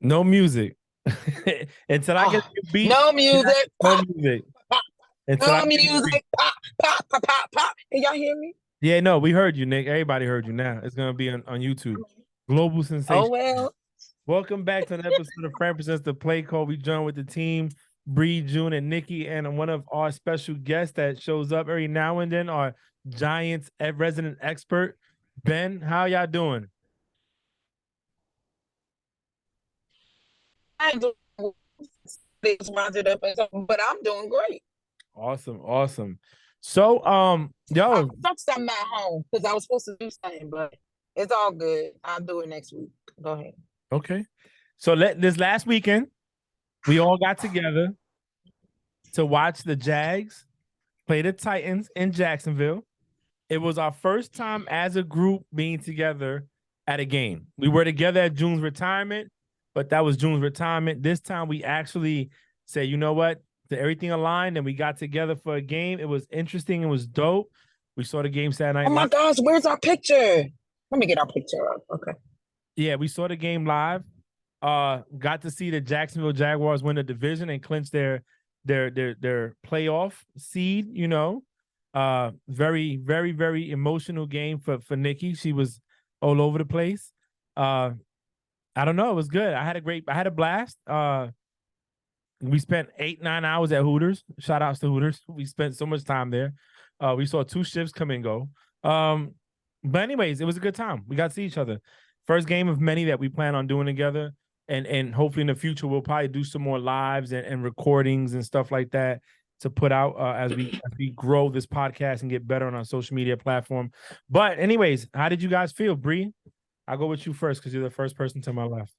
No music. Until I get Oh, a beat, no music. no Pop, music. pop. Until I No get a beat. music. Pop, pop, pop, pop, pop. Can y'all hear me? Yeah, no, we heard you, Nick. Everybody heard you now. It's gonna be on YouTube. Global Oh sensation. well. Welcome back to an episode of Fran Presents the Play Call. We join with the team, Bree, June, and Nikki, and one of our special guests that shows up every now and then, our Giants resident expert, Ben. How y'all doing? I do things rounded up and something, but I'm doing great. Awesome, awesome. So, I yo, sucks I'm not home because I was supposed to do something, but it's all good. I'll do it next week. Go ahead. okay. So this last weekend, we all got together to watch the Jags play the Titans in Jacksonville. It was our first time as a group being together at a game. We were together at June's retirement, but that was June's retirement. This time we actually said, you know what? Everything aligned and we got together for a game. It was interesting. It was dope. We saw the game Saturday Oh night my live. gosh, where's our picture? Let me get our picture up. Okay. Yeah, we saw the game live. Got to see the Jacksonville Jaguars win the division and clinch their playoff seed, you know. Very, very, very emotional game for Nikki. She was all over the place. I don't know. It was good. I had a blast. We spent 8-9 hours at Hooters. Shout outs to Hooters. We spent so much time there. We saw two shifts come and go. But anyways, it was a good time. We got to see each other. First game of many that we plan on doing together. And hopefully in the future we'll probably do some more lives and recordings and stuff like that to put out as we grow this podcast and get better on our social media platform. But anyways, how did you guys feel, Bree? I'll go with you first because you're the first person to my left.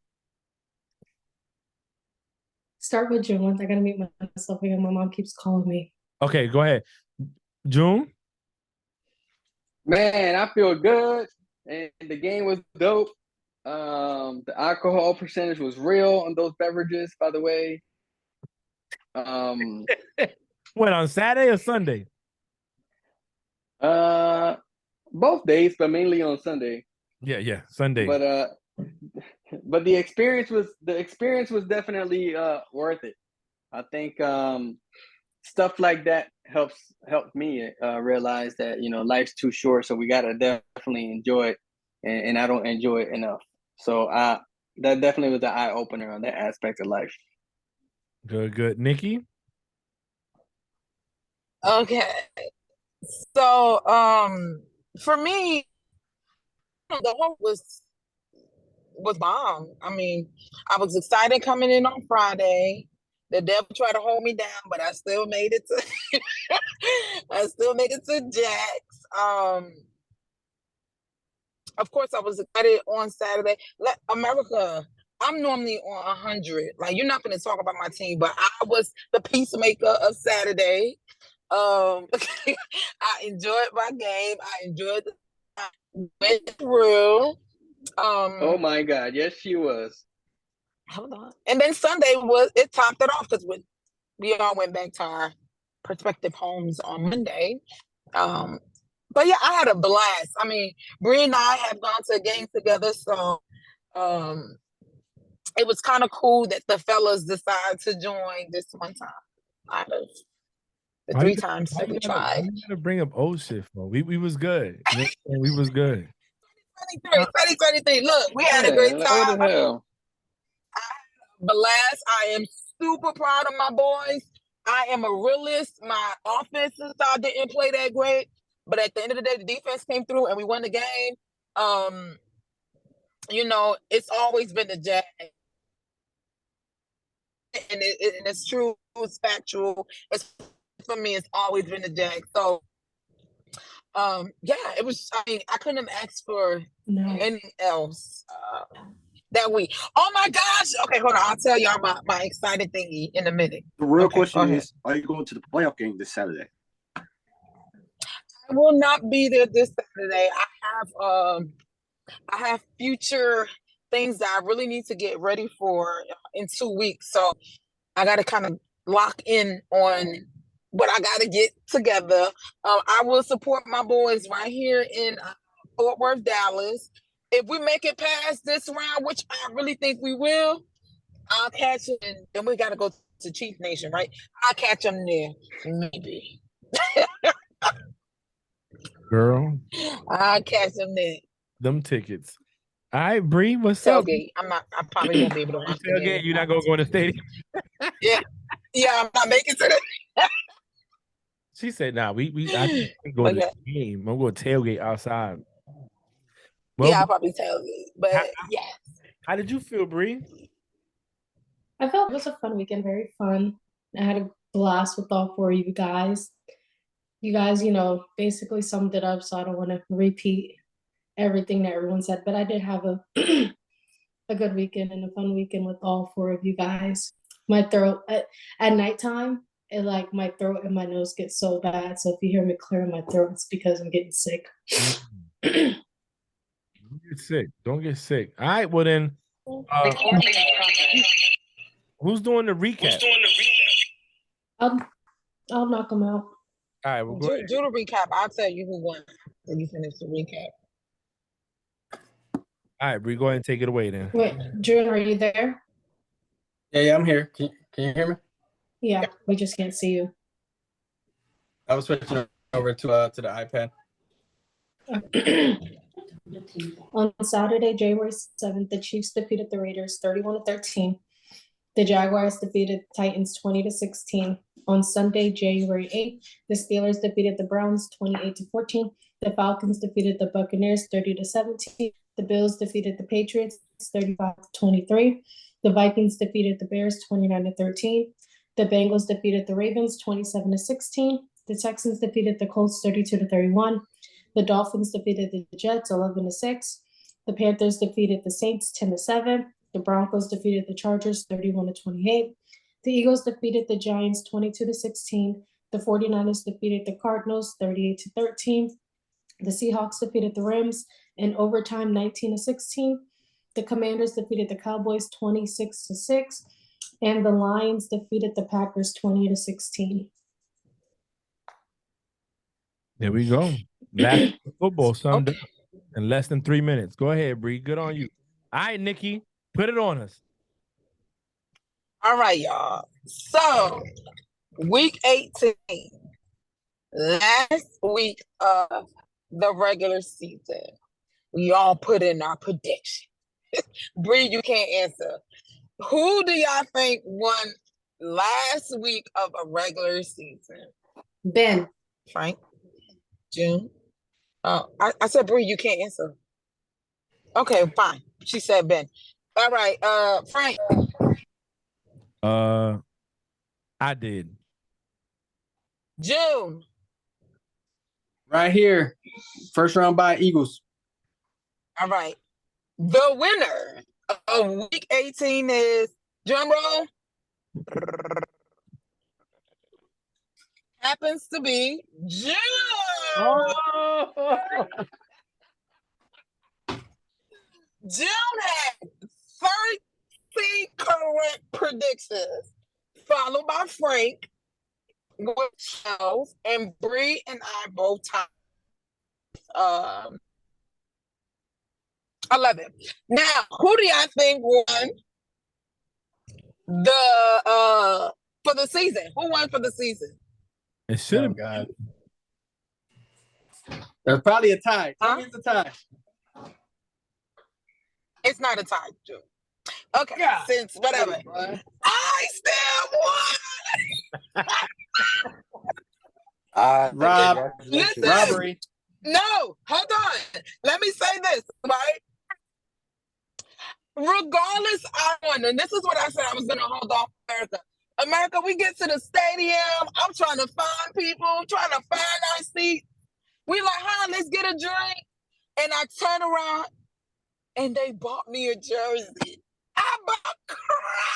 Start with June. I gotta mute myself again. My mom keeps calling me. Okay, go ahead. June? Man, I feel good, and the game was dope. The alcohol percentage was real on those beverages, by the way. Um, What, on Saturday or Sunday? uh, both days, but mainly on Sunday. Yeah, Sunday. But the experience was definitely worth it. I think stuff like that helped me realize that life's too short, so we gotta definitely enjoy it, and I don't enjoy it enough. So that definitely was an eye opener on that aspect of life. Good. Nikki? Okay. So for me, the hope was bomb. I mean, I was excited coming in on Friday. The devil tried to hold me down, but I still made it to I still made it to Jax. Of course I was excited on Saturday. Let America, I'm normally on 100. Like you're not going to talk about my team, but I was the peacemaker of Saturday. I enjoyed my game. I enjoyed the I went through. Oh Um, my God, yes, she was. hold on. And then Sunday was it topped it off because we all went back to our prospective homes on Monday. Um, but yeah, I had a blast. I mean, Bree and I have gone to a game together, so um, it was kind of cool that the fellas decided to join this one time out of the Why you, three times why that you we gotta why tried. you gotta bring up old shit for? We was good. We was good. 2023. Look, we had a Yeah, great like, what the time. hell? Blast. I am super proud of my boys. I am a realist. My offensive side didn't play that great, but at the end of the day, the defense came through and we won the game. Um, it's always been the Jags, and it's true, it's factual. It's for me, it's always been the Jags. So, yeah, it was. I mean, I couldn't have asked for No. anything else. That week. Oh my gosh. Okay, hold on. I'll tell y'all my excited thingy in a minute. The real Okay, go question ahead. is, are you going to the playoff game this Saturday? I will not be there this Saturday. I have future things that I really need to get ready for in 2 weeks. So I got to kind of lock in on what I got to get together. I will support my boys right here in Fort Worth, Dallas. If we make it past this round, which I really think we will, I'll catch him, and we got to go to Chief Nation, right? I'll catch him there, maybe. Girl, I'll catch him there. them tickets. All right, Bree, what's up? Tailgate. I probably won't be able to watch the game. Tailgate, you're not gonna go in the stadium. Yeah, I'm not making it to the. She said, "Nah, I think we go But to the yeah. game. I'm going to tailgate outside." Well, Yeah, I'll probably tailgate. But yeah. how did you feel, Bree? I felt it was a fun weekend, very fun. I had a blast with all four of you guys. You guys, basically summed it up, so I don't want to repeat everything that everyone said, but I did have a a good weekend and a fun weekend with all four of you guys. My throat at nighttime, my throat and my nose get so bad. So if you hear me clearing my throat, it's because I'm getting sick. Don't get sick. Don't get sick. All right, well then, who's doing the recap? I'll knock them out. All right, we'll go ahead. Do the recap. I'll tell you who won when you finish the recap. All right, Bree, go ahead and take it away then. Wait, June, are you there? Yeah, I'm here. Can you hear me? Yeah, we just can't see you. I was switching over to the iPad. On Saturday, January 7th, the Chiefs defeated the Raiders 31-13. The Jaguars defeated the Titans 20-16. On Sunday, January 8th, the Steelers defeated the Browns 28-14. The Falcons defeated the Buccaneers 30-17. The Bills defeated the Patriots 35-23. The Vikings defeated the Bears 29-13. The Bengals defeated the Ravens 27-16. The Texans defeated the Colts 32-31. The Dolphins defeated the Jets 11-6. The Panthers defeated the Saints 10-7. The Broncos defeated the Chargers 31-28. The Eagles defeated the Giants 22-16. The 49ers defeated the Cardinals 38-13. The Seahawks defeated the Rams in overtime 19-16. The Commanders defeated the Cowboys 26-6. And the Lions defeated the Packers 20-16. There we go. Last football summed up in less than 3 minutes. Go ahead, Bree. Good on you. All right, Nikki, put it on us. All right, y'all. So, week 18, last week of the regular season, we all put in our prediction. Bree, you can't answer. Who do y'all think won last week of a regular season? Ben. Frank? June? I said, Bree, you can't answer. Okay, fine. She said Ben. All right, Frank. I did. June. Right here. First round bye, Eagles. All right. The winner of week 18 is, drum roll, happens to be June. Oh! June had 13 correct predictions, followed by Frank with 12, and Bree and I both tied 11. Now, who do y'all think won the for the season? Who won for the season? It should have. God. There's probably a tie. Huh? It's a tie. It's not a tie, June. Okay, Yeah. since whatever. I still won. Listen. Robbery. No, hold on. Let me say this, right? Regardless, I won. And this is what I said I was going to hold off America. America, we get to the stadium. I'm trying to find people, trying to find our seat. We like, let's get a drink. And I turn around and they bought me a jersey. I'm about to cry.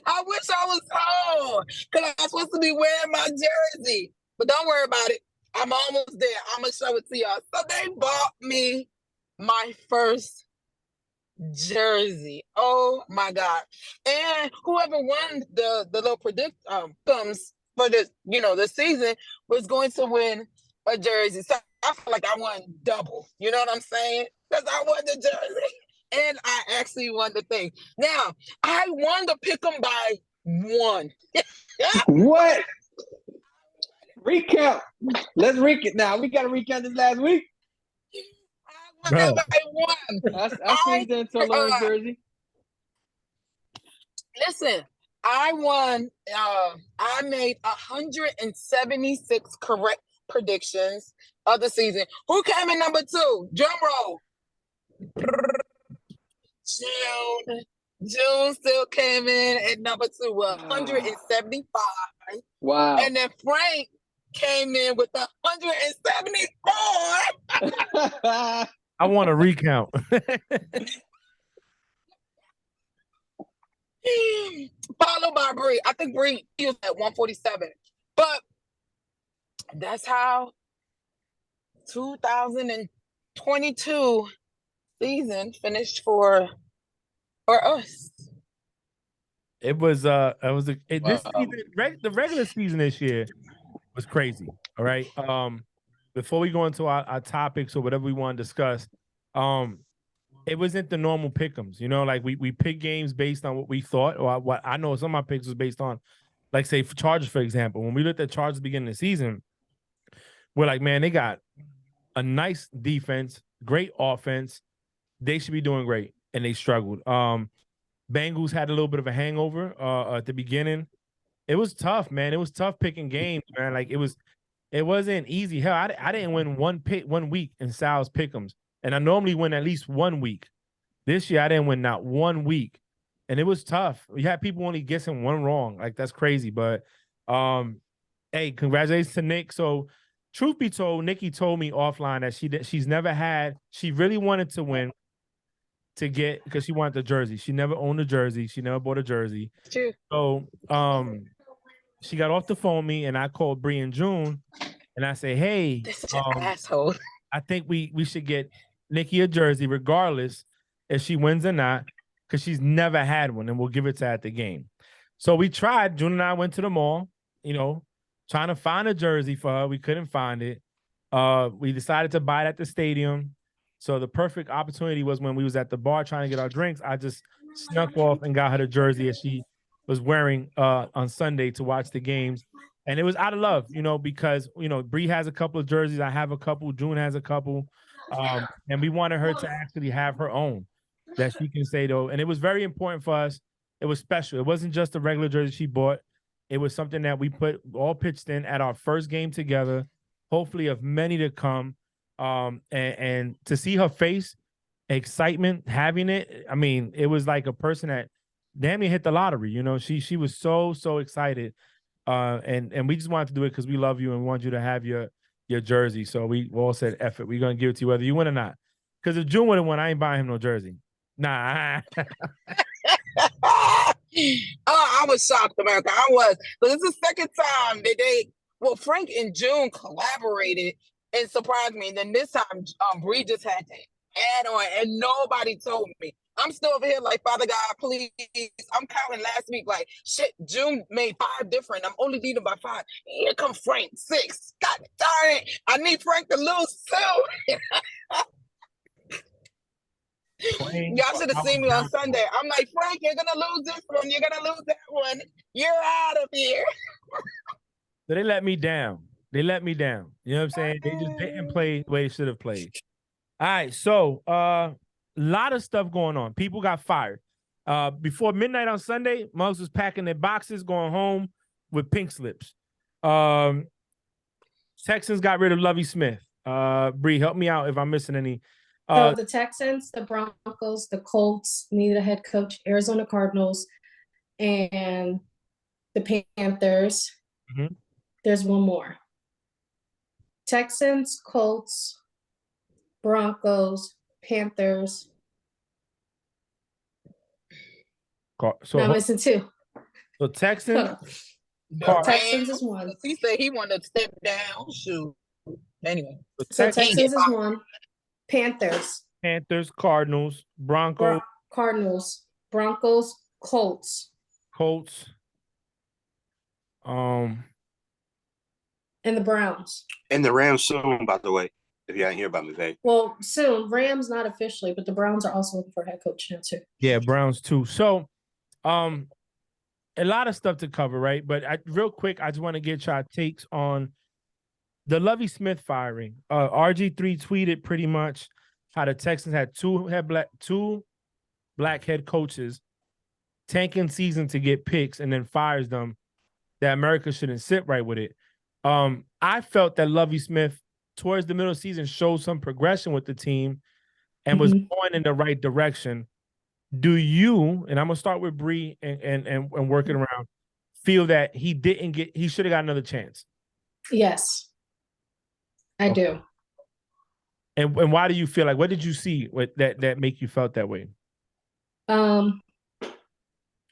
I wish I was home because I'm supposed to be wearing my jersey. But don't worry about it. I'm almost there. I'm going to show it to y'all. So they bought me my first jersey. Oh my God. And whoever won the little comes for the the season was going to win a jersey. So I feel like I won double. You know what I'm saying? Because I won the jersey and and I actually won the thing. Now, I won the pick'em by 1. What? Recount. Let's recount. Now we gotta recount this last week. I won that by 1. I squeezed into a Lawrence jersey. Listen, I won. I made 176 correct predictions of the season. Who came in number 2? Drum roll. June still came in at number 2 with 175. Wow. And then Frank came in with 174. I want a recount. Followed by Bree. I think Bree was at 147. But that's how 2022 season finished for us. This season, the regular season this year was crazy. All right. Before we go into our topics or whatever we want to discuss, it wasn't the normal pick'ems, you know, like we pick games based on what we thought, or what I know some of my picks was based on, like say for Chargers, for example. When we looked at Chargers beginning of the season, we're like, man, they got a nice defense, great offense. They should be doing great, and they struggled. Bengals had a little bit of a hangover at the beginning. It was tough, man. It was tough picking games, man. Like it wasn't easy. Hell, I didn't win one week in Sal's pick'ems. And I normally win at least 1 week. This year, I didn't win not 1 week. And it was tough. We had people only guessing 1 wrong. Like, that's crazy. But, hey, congratulations to Nick. So, truth be told, Nikki told me offline that she's never had – she really wanted to win because she wanted the jersey. She never owned a jersey. She never bought a jersey. True. So, she got off the phone with me, and I called Bree in June, and I say, hey. This is an asshole. I think we should get Nikki a jersey, regardless if she wins or not, because she's never had one, and we'll give it to her at the game. So we tried. June and I went to the mall, you know, trying to find a jersey for her. We couldn't find it. We decided to buy it at the stadium. So the perfect opportunity was when we was at the bar trying to get our drinks. I just snuck off and got her the jersey as she was wearing on Sunday to watch the games. And it was out of love, you know, because, you know, Bree has a couple of jerseys. I have a couple. June has a couple. And we wanted her to actually have her own that she can say, though. And it was very important for us. It was special. It wasn't just a regular jersey she bought. It was something that we all pitched in at our first game together, hopefully of many to come. And to see her face, excitement, having it, I mean, it was like a person that damn near hit the lottery. You know, she was so excited. And we just wanted to do it because we love you and want you to have your jersey. So we all said, F it, we're going to give it to you whether you win or not. Because if June would have won, I ain't buying him no jersey. Nah. I was shocked, America. I was. But it's the second time that Frank and June collaborated and surprised me. And then this time, Bree just had to add on, and nobody told me. I'm still over here like, Father God, please. I'm counting last week like, shit, June made 5 different. I'm only leading by 5. Here come Frank, 6. God darn it. I need Frank to lose too. Y'all should have seen me on Sunday. I'm like, Frank, you're going to lose this one. You're going to lose that one. You're out of here. So they let me down. You know what I'm saying? They just didn't play the way they should have played. All right, so lot of stuff going on. People got fired. Before midnight on Sunday, Mugs was packing their boxes, going home with pink slips. Texans got rid of Lovie Smith. Bree, help me out if I'm missing any. So the Texans, the Broncos, the Colts needed a head coach, Arizona Cardinals, and the Panthers. Mm-hmm. There's one more. Texans, Colts, Broncos, Panthers. So I'm missing 2. So Texans. Texans is 1. He said he wanted to step down. Shoot. Anyway. So Texans is 1. Panthers, Cardinals, Broncos. Cardinals, Broncos, Colts. And the Browns. And the Rams soon, by the way. If you didn't hear about McVay. Well, soon. Rams not officially, but the Browns are also looking for a head coach now too. Yeah, Browns too. So, a lot of stuff to cover, right? But real quick, I just want to get your takes on the Lovie Smith firing. RG3 tweeted pretty much how the Texans had two black head coaches tanking season to get picks and then fires them. That America shouldn't sit right with it. I felt that Lovie Smith towards the middle of the season showed some progression with the team and was going in the right direction. Do you, and I'm gonna start with Bree and working around, feel that he should have got another chance? Yes, I do. And why do you feel like, what did you see with that make you felt that way?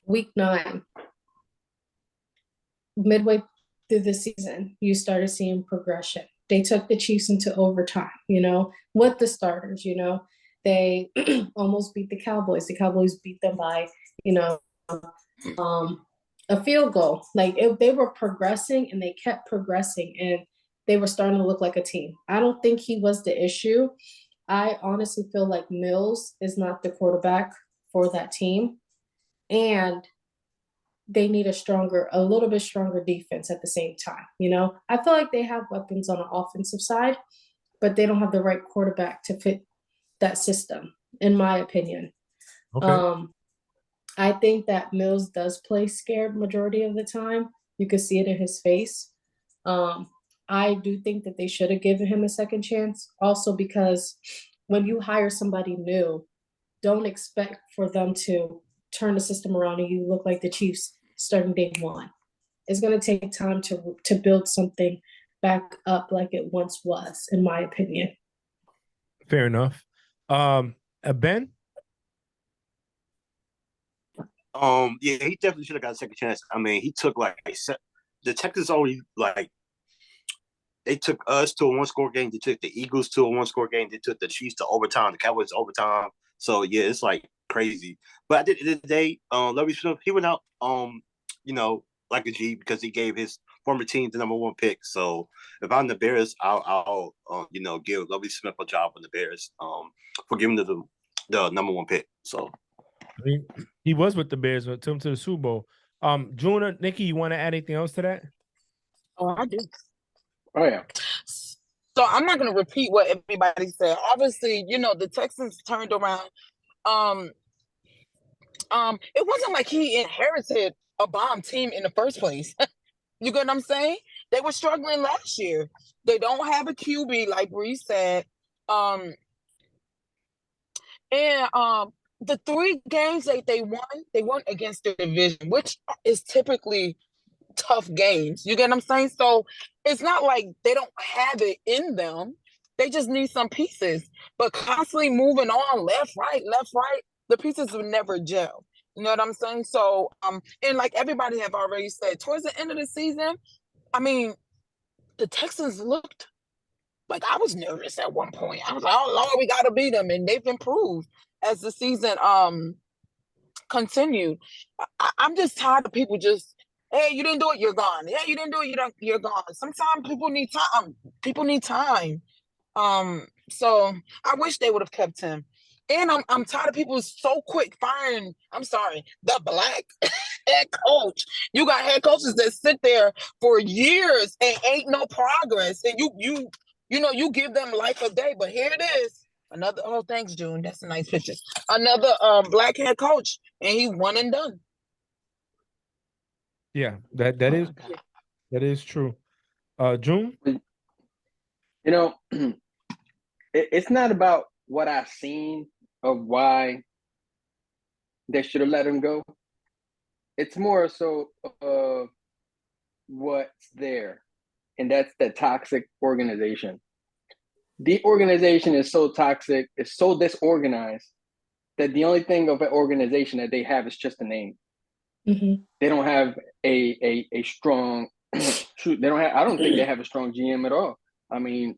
Week 9, midway through the season, you started seeing progression. They took the Chiefs into overtime, with the starters, They almost beat the Cowboys. The Cowboys beat them by, a field goal. Like they were progressing and they kept progressing and they were starting to look like a team. I don't think he was the issue. I honestly feel like Mills is not the quarterback for that team. And they need a little bit stronger defense at the same time. I feel like they have weapons on the offensive side, but they don't have the right quarterback to fit that system, in my opinion. Okay. I think that Mills does play scared majority of the time. You could see it in his face. I do think that they should have given him a second chance. Also because when you hire somebody new, don't expect for them to turn the system around and you look like the Chiefs starting day one. It's going to take time to build something back up like it once was, in my opinion. Fair enough. Ben? Yeah, he definitely should have got a second chance. I mean, he took the Texans already they took us to a one-score game. They took the Eagles to a one-score game. They took the Chiefs to overtime. The Cowboys to overtime. So yeah, it's like crazy. But at the end of the day, Lovie Smith, he went out, like a G because he gave his former team the number 1 pick. So if I'm the Bears, I'll give Lovie Smith a job on the Bears, for giving them the number 1 pick. So I mean, he was with the Bears, took him to the Super Bowl. June or Nikki, you want to add anything else to that? Oh, I do. Oh yeah. So I'm not gonna repeat what everybody said. Obviously, the Texans turned around. It wasn't like he inherited a bomb team in the first place. You get what I'm saying? They were struggling last year. They don't have a QB, like Bree said. And the 3 games that they won against the division, which is typically tough games. You get what I'm saying? So it's not like they don't have it in them. They just need some pieces. But constantly moving on left, right, the pieces will never gel. You know what I'm saying? So, and like everybody have already said, towards the end of the season, I mean, the Texans looked like I was nervous at one point. I was like, oh Lord, we gotta beat them. And they've improved as the season continued. I'm just tired of people just, hey, you didn't do it, you're gone. Yeah, you didn't do it, you're gone. Sometimes people need time. So I wish they would have kept him. And I'm tired of people so quick firing, the black head coach. You got head coaches that sit there for years and ain't no progress. And you give them life a day, but here it is. Another, oh, thanks, June. That's a nice picture. Another black head coach, and he's one and done. Yeah, that is true. June? It's not about what I've seen of why they should have let him go. It's more so of what's there, and that's the toxic organization. The organization is so toxic, it's so disorganized that the only thing of an organization that they have is just a name. Mm-hmm. They don't have a strong shoot. I don't think they have a strong GM at all. I mean,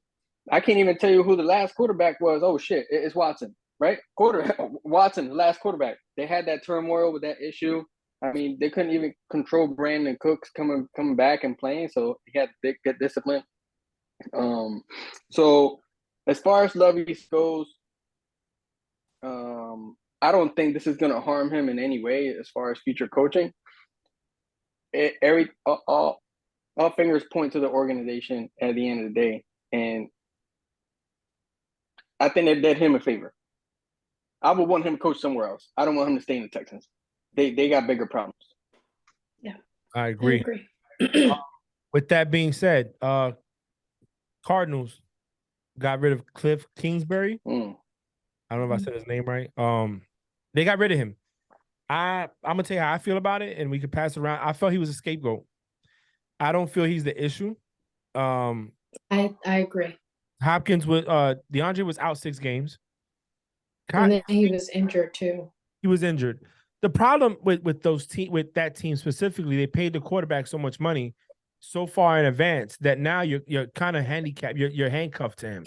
I can't even tell you who the last quarterback was. Oh shit, it's Watson, right? Watson, the last quarterback. They had that turmoil with that issue. I mean, they couldn't even control Brandon Cooks coming back and playing, so he had to get discipline. So as far as Lovey goes, I don't think this is going to harm him in any way as far as future coaching. All fingers point to the organization at the end of the day, and I think they did him a favor. I would want him to coach somewhere else. I don't want him to stay in the Texans. They got bigger problems. Yeah, I agree. With that being said, Cardinals got rid of Cliff Kingsbury. I don't know if I said his name right. They got rid of him. I'm gonna tell you how I feel about it, and we could pass it around. I felt he was a scapegoat. I don't feel he's the issue. I agree. Hopkins was DeAndre was out 6 games. And then he was injured too. He was injured. The problem with that team specifically, they paid the quarterback so much money so far in advance that now you're kind of handicapped. You're handcuffed to him.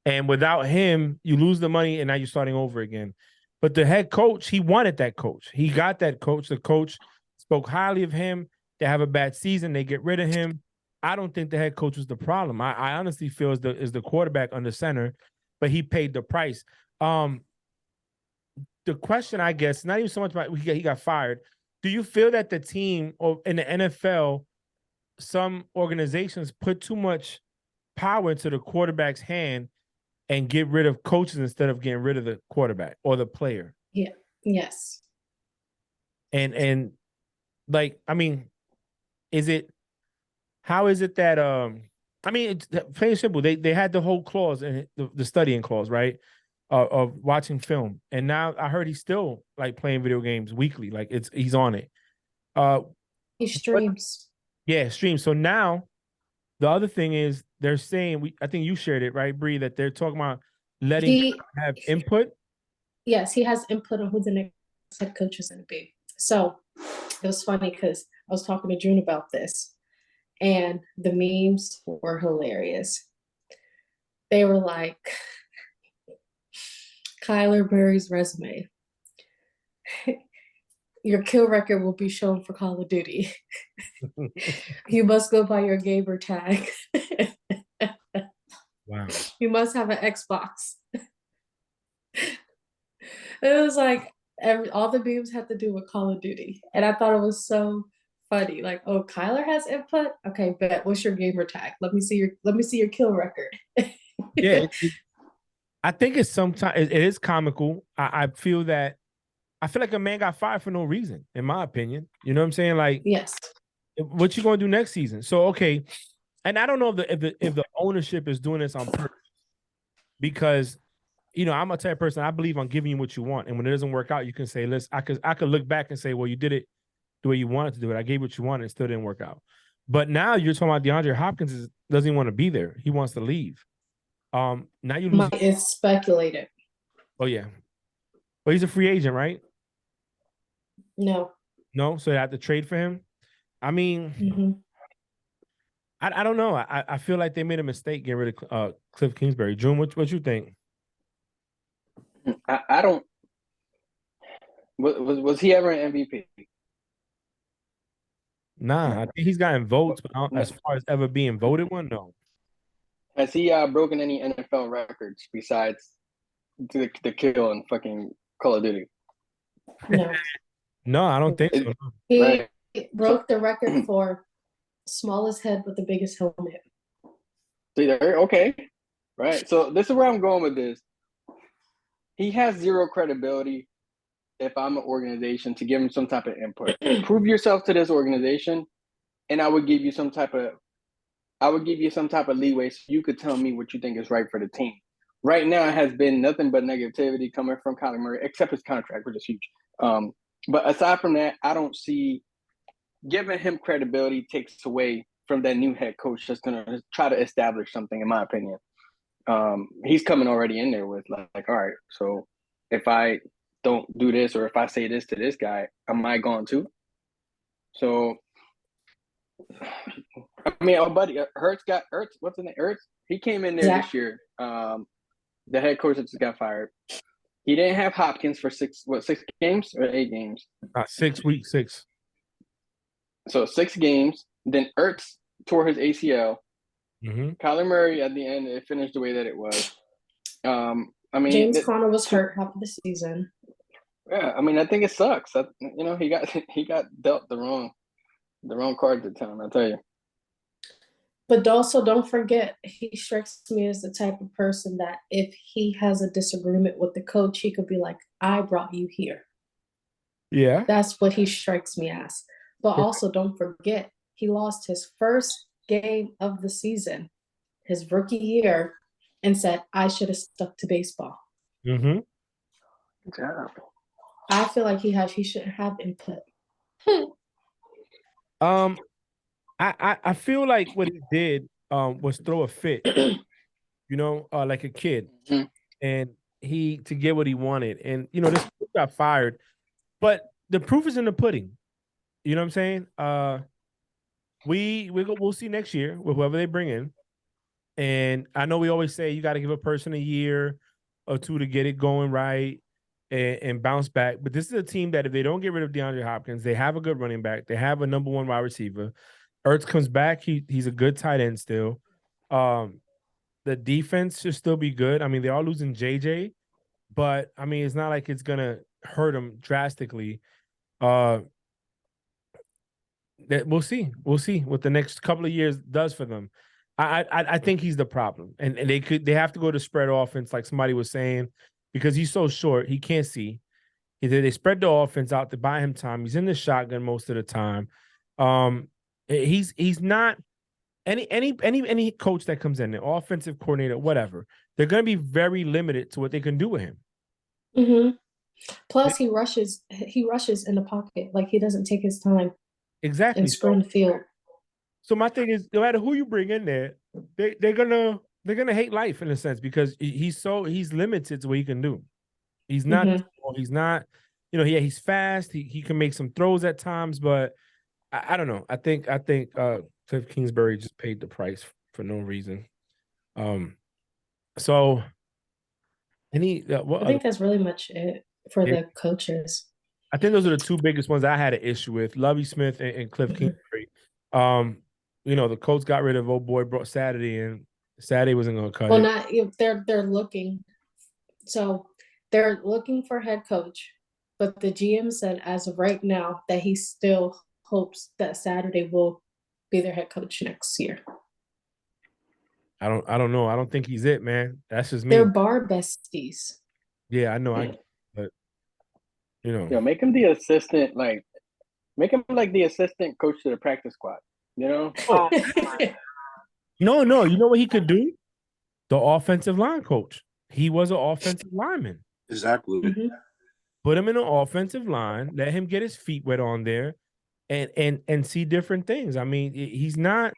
And without him, you lose the money, and now you're starting over again. But the head coach, he wanted that coach. He got that coach. The coach spoke highly of him. They have a bad season. They get rid of him. I don't think the head coach was the problem. I honestly feel is the quarterback under center, but he paid the price. The question, I guess, not even so much about he got fired. Do you feel that the team or in the NFL, some organizations put too much power into the quarterback's hand and get rid of coaches instead of getting rid of the quarterback or the player? Yeah. Yes. And like, I mean, how is it that I mean, it's plain and simple. They had the whole clause and the studying clause, right? Of watching film. And now I heard he's still like playing video games weekly. Like he's on it. He streams. Streams. So now the other thing is they're saying, I think you shared it, right, Bree, that they're talking about letting him have input. Yes, he has input on who the next head coach is going to be. So it was funny because I was talking to June about this, and the memes were hilarious. They were like, Kyler Murray's resume. Your kill record will be shown for Call of Duty. You must go by your gamer tag. Wow. You must have an Xbox. It was like all the memes had to do with Call of Duty. And I thought it was so funny. Like, oh, Kyler has input? Okay, bet. What's your gamer tag? Let me see your kill record. Yeah. I think it's sometimes it is comical. I feel like a man got fired for no reason, in my opinion. You know what I'm saying? Like, yes. What you gonna do next season? So okay, and I don't know if the ownership is doing this on purpose, because I'm a type of person, I believe on giving you what you want, and when it doesn't work out, you can say, "Listen, I could look back and say, well, you did it the way you wanted to do it. I gave what you wanted, and it still didn't work out." But now you're talking about DeAndre Hopkins doesn't even want to be there. He wants to leave. Now you lose. It's speculated. Oh yeah, but he's a free agent, right? No, so they have to trade for him. I mean, I don't know. I feel like they made a mistake getting rid of Cliff Kingsbury. June, what you think? I don't. Was he ever an MVP? Nah, I think he's gotten votes, but as far as ever being voted one, no. Has he broken any NFL records besides the kill and fucking Call of Duty? No. No, I don't think so. He broke the record for smallest head with the biggest helmet. Okay. Right. So this is where I'm going with this. He has zero credibility if I'm an organization to give him some type of input. Prove yourself to this organization, and I would give you some type of leeway so you could tell me what you think is right for the team. Right now, it has been nothing but negativity coming from Kyler Murray, except his contract, which is huge. But aside from that, I don't see giving him credibility takes away from that new head coach that's going to try to establish something, in my opinion. He's coming already in there with like, all right, so if I don't do this or if I say this to this guy, am I going to? So, I mean, our buddy Ertz, what's his name? Ertz, he came in there this year. The head coach that just got fired. He didn't have Hopkins for 6 games or 8 games? 6 weeks, 6. So 6 games. Then Ertz tore his ACL. Kyler Murray at the end, it finished the way that it was. I mean, James Conner was hurt half of the season. yeah, I mean, I think it sucks. You know, he got dealt the wrong cards at time. I tell you. But also, don't forget, he strikes me as the type of person that if he has a disagreement with the coach, he could be like, I brought you here. Yeah. That's what he strikes me as. But also, don't forget, he lost his first game of the season, his rookie year, and said, I should have stuck to baseball. Mm-hmm. Good job. I feel like he should have input. I feel like what he did was throw a fit, you know, like a kid, and to get what he wanted, and you know, this coach got fired, but the proof is in the pudding. You know what I'm saying? We'll see next year with whoever they bring in, and I know we always say you got to give a person a year or two to get it going right and bounce back. But this is a team that if they don't get rid of DeAndre Hopkins, they have a good running back, they have a number one wide receiver. Ertz comes back, he's a good tight end still. The defense should still be good. I mean, they are losing JJ, but I mean, it's not like it's gonna hurt them drastically. That we'll see what the next couple of years does for them. I think he's the problem, and they have to go to spread offense like somebody was saying, because he's so short he can't see. They spread the offense out to buy him time. He's in the shotgun most of the time. He's not any coach that comes in, the offensive coordinator, whatever, they're going to be very limited to what they can do with him. Mm-hmm. Plus, he rushes in the pocket, like he doesn't take his time. Exactly. And sprint the field. So my thing is, no matter who you bring in there, they're gonna hate life in a sense, because he's limited to what he can do. He's not, he's not, you know, yeah, he's fast. He can make some throws at times, but I don't know. I think Cliff Kingsbury just paid the price for no reason. So I think that's really much it for the coaches. I think those are the two biggest ones I had an issue with: Lovie Smith and Cliff Kingsbury. You know, the coach got rid of old boy, brought Saturday, and Saturday wasn't going to cut it. Well, not they're looking. So they're looking for head coach, but the GM said as of right now that he still hopes that Saturday will be their head coach next year. I don't know. I don't think he's it, man. That's just me. They're bar besties. Yeah, I know. But you know, yeah, make him the assistant. Like, make him like the assistant coach to the practice squad. You know? Oh, no. You know what he could do? The offensive line coach. He was an offensive lineman. Exactly. Mm-hmm. Put him in an offensive line. Let him get his feet wet on there, and see different things. I mean, he's not.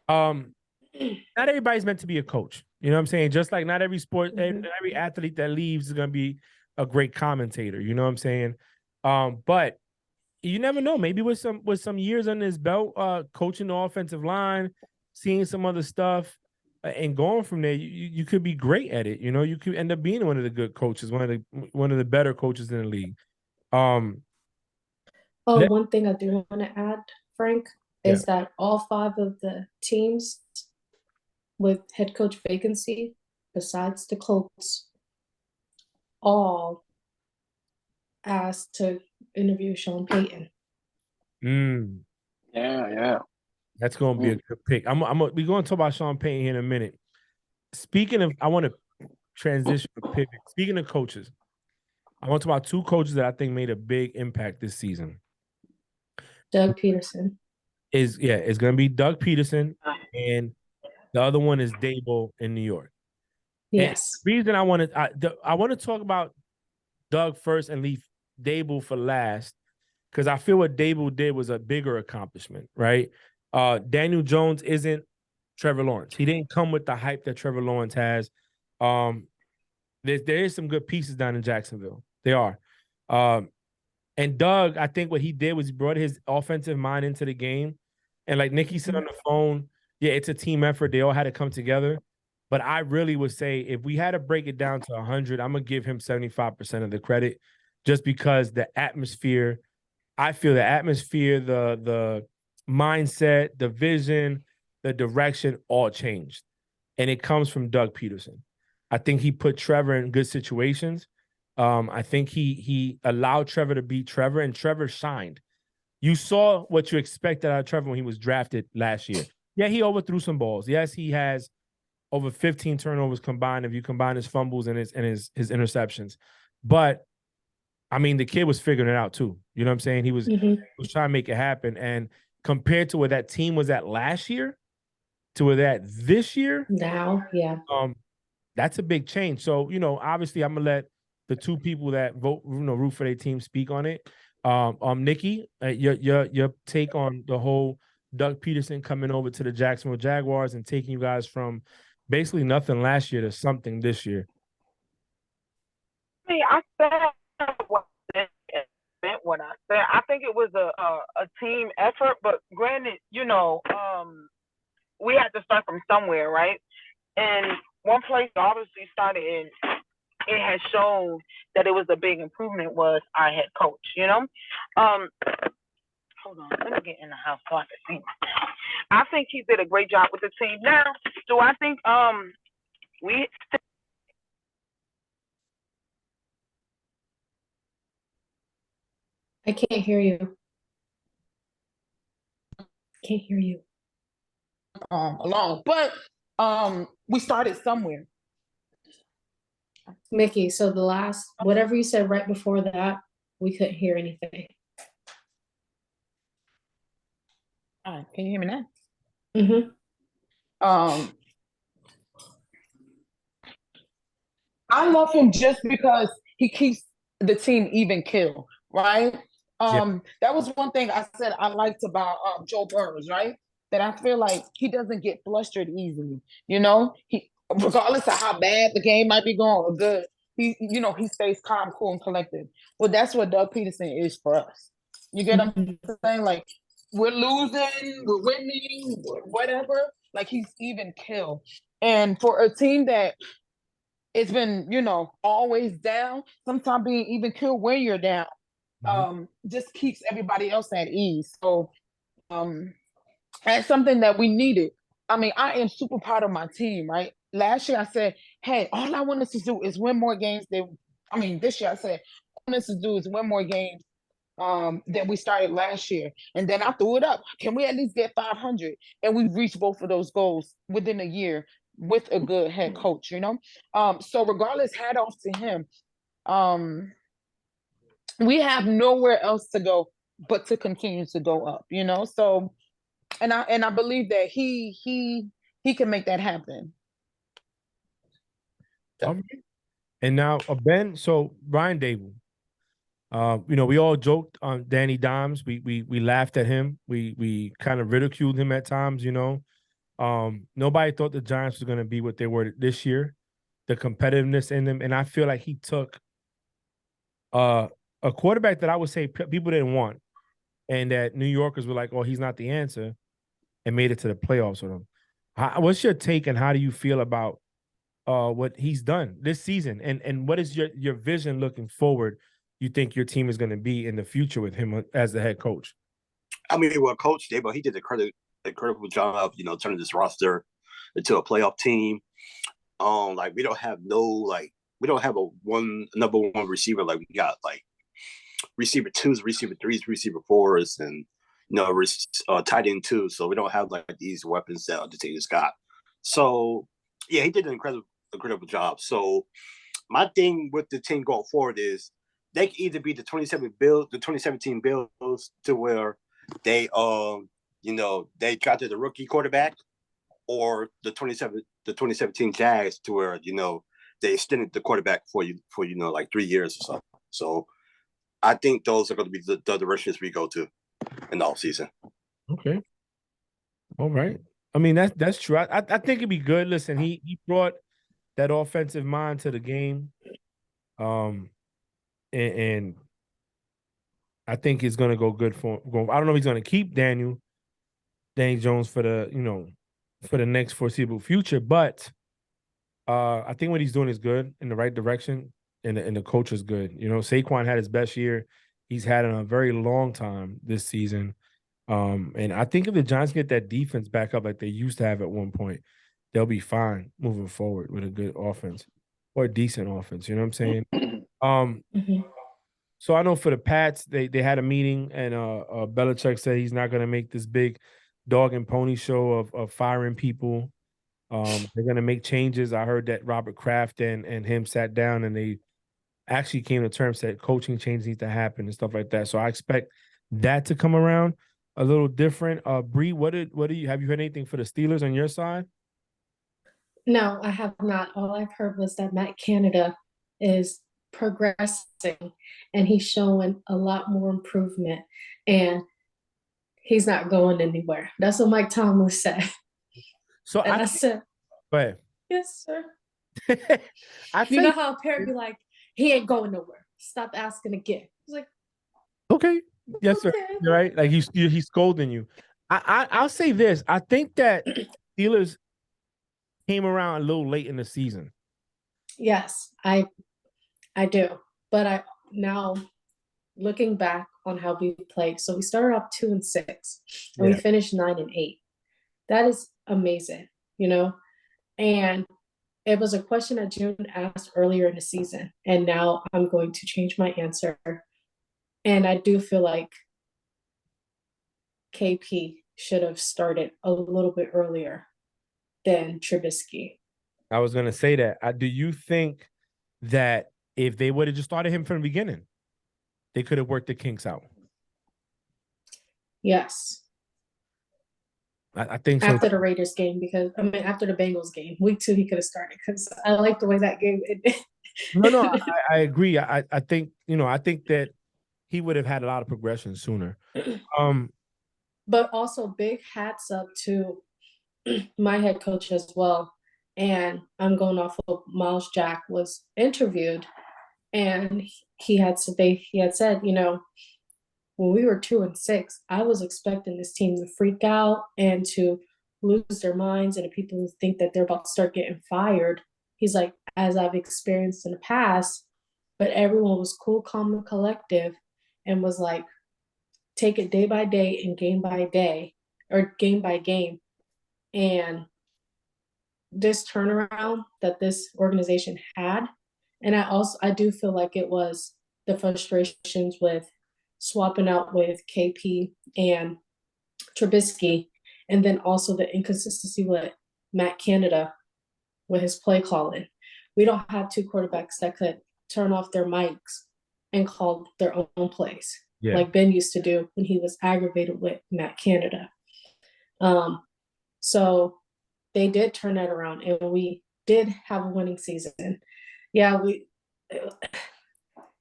Not everybody's meant to be a coach. You know what I'm saying? Just like not every sport, every athlete that leaves is going to be a great commentator. You know what I'm saying? But you never know. Maybe with some years under his belt, coaching the offensive line, seeing some other stuff, and going from there, you could be great at it. You know, you could end up being one of the good coaches, one of the better coaches in the league. One thing I do want to add, Frank, is that all 5 of the teams with head coach vacancy, besides the Colts, all asked to interview Sean Payton. Yeah. That's going to be a good pick. We're going to talk about Sean Payton here in a minute. Speaking of, I want to transition a pivot. Speaking of coaches, I want to talk about 2 coaches that I think made a big impact this season. Doug Peterson. It's going to be Doug Peterson, and the other one is Dable in New York. Yes. And the reason I want to talk about Doug first and leave Dable for last, because I feel what Dable did was a bigger accomplishment, right? Daniel Jones isn't Trevor Lawrence. He didn't come with the hype that Trevor Lawrence has. There is some good pieces down in Jacksonville. They are. And Doug, I think what he did was he brought his offensive mind into the game. And like Nikki said on the phone, yeah, it's a team effort. They all had to come together. But I really would say if we had to break it down to 100, I'm going to give him 75% of the credit, just because the atmosphere, I feel the atmosphere, the mindset, the vision, the direction all changed. And it comes from Doug Peterson. I think he put Trevor in good situations. I think he allowed Trevor to beat Trevor, and Trevor shined. You saw what you expected out of Trevor when he was drafted last year. Yeah, he overthrew some balls. Yes, he has over 15 turnovers combined if you combine his fumbles and his interceptions. But I mean, the kid was figuring it out too. You know what I'm saying? He was trying to make it happen. And compared to where that team was at last year to where that this year, Now, yeah. That's a big change. So, obviously I'm gonna let the two people that vote, root for their team speak on it. Nikki, your take on the whole Doug Peterson coming over to the Jacksonville Jaguars and taking you guys from basically nothing last year to something this year. I said what I said. I think it was a team effort, but granted, we had to start from somewhere, right? And one place obviously started in, it has shown that it was a big improvement was our head coach, Hold on, let me get in the house so I can see. I think he did a great job with the team. Now, do I think we I can't hear you. Can't hear you. along, but we started somewhere. Mickey, so the last, whatever you said right before that, we couldn't hear anything. All right, can you hear me now? I love him just because he keeps the team even kill, right? That was one thing I said I liked about Joe Burrows, right? That I feel like he doesn't get flustered easily. He, regardless of how bad the game might be going or good, he stays calm, cool, and collected. Well, that's what Doug Peterson is for us. You get what I'm saying? Like, we're losing, we're winning, whatever. Like, he's even kill. And for a team that it's been, always down, sometimes being even kill when you're down, just keeps everybody else at ease. So that's something that we needed. I mean, I am super proud of my team, right? Last year I said, hey, all I want us to do is win more games this year I said, all I want us to do is win more games than we started last year. And then I threw it up. Can we at least get 500? And we've reached both of those goals within a year with a good head coach, So regardless, hat off to him. We have nowhere else to go but to continue to go up, So and I believe that he can make that happen. And now Ben, so Brian Dable. We all joked on Danny Dimes. We laughed at him. We kind of ridiculed him at times, Nobody thought the Giants were going to be what they were this year, the competitiveness in them. And I feel like he took a quarterback that I would say people didn't want and that New Yorkers were like, oh, he's not the answer, and made it to the playoffs with him. What's your take and how do you feel about what he's done this season? And what is your vision looking forward you think your team is going to be in the future with him as the head coach? I mean, well, Coach Dable, he did an incredible job, turning this roster into a playoff team. We don't have a number one receiver. Like, we got like receiver twos, receiver threes, receiver fours, and tight end too. So we don't have like these weapons that the team has got. So yeah, he did an incredible job. So my thing with the team going forward is they can either be the 2017 Bills to where they they got to the rookie quarterback, or the 2017 Jags to where they extended the quarterback for like 3 years or so. So I think those are going to be the directions we go to in the offseason. Okay. All right. I mean, that's true. I think it'd be good. Listen, he brought that offensive mind to the game. And I think it's going to go good for him. I don't know if he's going to keep Danny Jones for the next foreseeable future, but I think what he's doing is good, in the right direction, and the coach is good. Saquon had his best year he's had in a very long time this season. And I think if the Giants get that defense back up like they used to have at one point, they'll be fine moving forward with a good offense. or a decent offense. You know what I'm saying? Um, Mhm. so I know for the Pats, they had a meeting, and Belichick said he's not going to make this big dog and pony show of firing people. They're going to make changes. I heard that Robert Kraft and him sat down and they actually came to terms that coaching changes need to happen and stuff like that. So I expect that to come around a little different. Bree, what do you have you heard anything for the Steelers on your side? No, I have not. All I've heard was that Matt Canada is progressing and he's showing a lot more improvement and he's not going anywhere. That's what Mike Tomlin said. So And I said, go ahead. yes, sir. I You know how a parent be like, he ain't going nowhere. Stop asking again. He's like, okay. Yes, sir. okay. You're right. Like he's scolding you. I'll say this. I think that Steelers came around a little late in the season. Yes, I do. But I now looking back on how we played, so we started off 2-6 and we finished 9-8. That is amazing, you know? And it was a question that June asked earlier in the season, and now I'm going to change my answer. And I do feel like KP should have started a little bit earlier than Trubisky. I was gonna say that. Do you think that if they would have just started him from the beginning, they could have worked the kinks out? Yes. I think so. After the Raiders game, because after the Bengals game, week 2 he could have started because I like the way that game ended. No, I agree. I think I think that he would have had a lot of progression sooner. But also big hats up to my head coach as well. And I'm going off of Miles Jack was interviewed, and he had said, when we were 2-6, I was expecting this team to freak out and to lose their minds and the people who think that they're about to start getting fired. He's like, as I've experienced in the past, but everyone was cool, calm, and collective and was like, take it day by day and game by day or game by game. And this turnaround that this organization had, and I do feel like it was the frustrations with swapping out with KP and Trubisky, and then also the inconsistency with Matt Canada with his play calling. We don't have two quarterbacks that could turn off their mics and call their own plays like Ben used to do when he was aggravated with Matt Canada. So they did turn that around, and we did have a winning season. Yeah,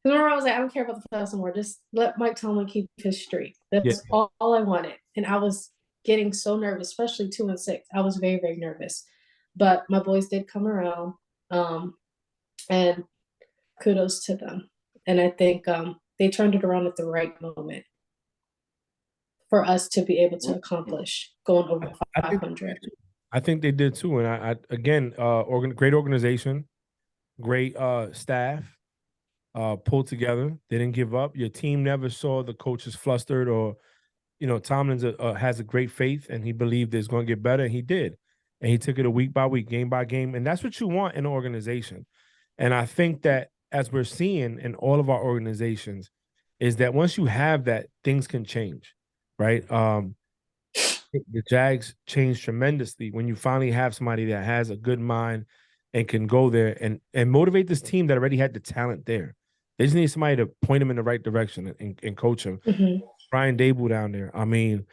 remember I was like, I don't care about the playoffs anymore. Just let Mike Tomlin keep his streak. That's all I wanted. And I was getting so nervous, especially 2-6. I was very, very nervous. But my boys did come around, and kudos to them. And I think they turned it around at the right moment for us to be able to accomplish going over 500. I think they did too. And I again, great organization, great staff, pulled together. They didn't give up. Your team never saw the coaches flustered or, Tomlin has a great faith and he believed it's going to get better. And he did. And he took it a week by week, game by game. And that's what you want in an organization. And I think that as we're seeing in all of our organizations is that once you have that, things can change, right? The Jags changed tremendously when you finally have somebody that has a good mind and can go there and motivate this team that already had the talent there. They just need somebody to point them in the right direction and coach them. Mm-hmm. Brian Dable down there. I mean,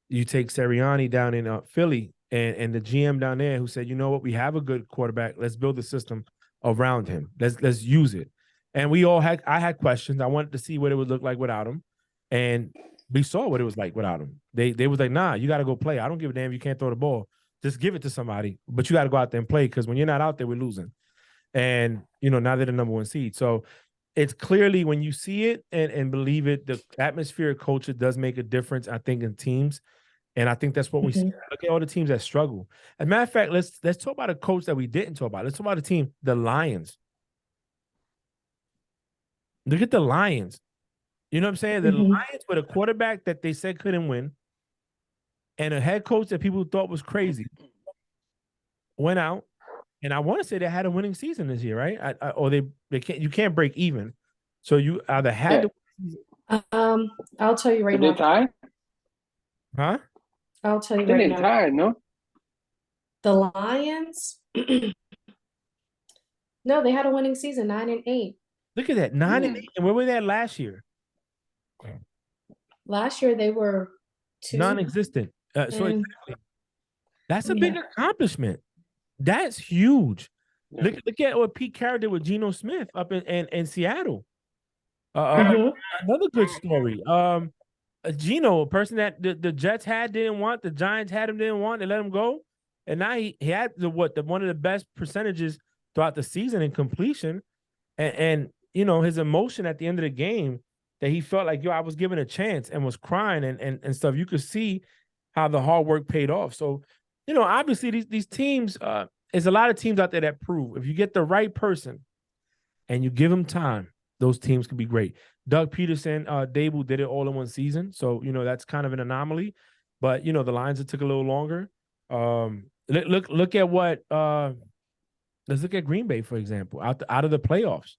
you take Sirianni down in Philly and the GM down there who said, you know what, we have a good quarterback. Let's build a system around him. Let's use it. And I had questions. I wanted to see what it would look like without him. And we saw what it was like without him. They was like, nah, you got to go play. I don't give a damn if you can't throw the ball. Just give it to somebody. But you got to go out there and play because when you're not out there, we're losing. And, now they're the number 1 seed. So it's clearly when you see it and believe it, the atmosphere culture does make a difference, I think, in teams. And I think that's what we see. Look at all the teams that struggle. As a matter of fact, let's talk about a coach that we didn't talk about. Let's talk about the team, the Lions. Look at the Lions. You know what I'm saying? The Lions with a quarterback that they said couldn't win and a head coach that people thought was crazy went out And I want to say they had a winning season this year, right? Or they can't. You can't break even. So you either had I'll tell you right Did they now. tie? huh? I'll tell I you think right they now. tied, no? The Lions. No, they had a winning season, 9-8. Look at that, 9-8. And where were they at last year? Last year they were 2. Non-existent. So and exactly. That's a Yeah. big accomplishment. That's huge. Yeah. Look at what Pete Carroll did with Geno Smith up in Seattle. Mhm. Another good story. Geno, a person that the Jets didn't want, the Giants had him, didn't want, they let him go. And now he had one of the best percentages throughout the season in completion. And you know, his emotion at the end of the game that he felt like, yo, I was given a chance and was crying and stuff. You could see how the hard work paid off. So, you know, obviously these teams, there's a lot of teams out there that prove if you get the right person and you give them time, those teams can be great. Doug Peterson, Dable did it all in one season. So, you know, that's kind of an anomaly. But, you know, the Lions, it took a little longer. Look at what let's look at Green Bay, for example, out of the playoffs.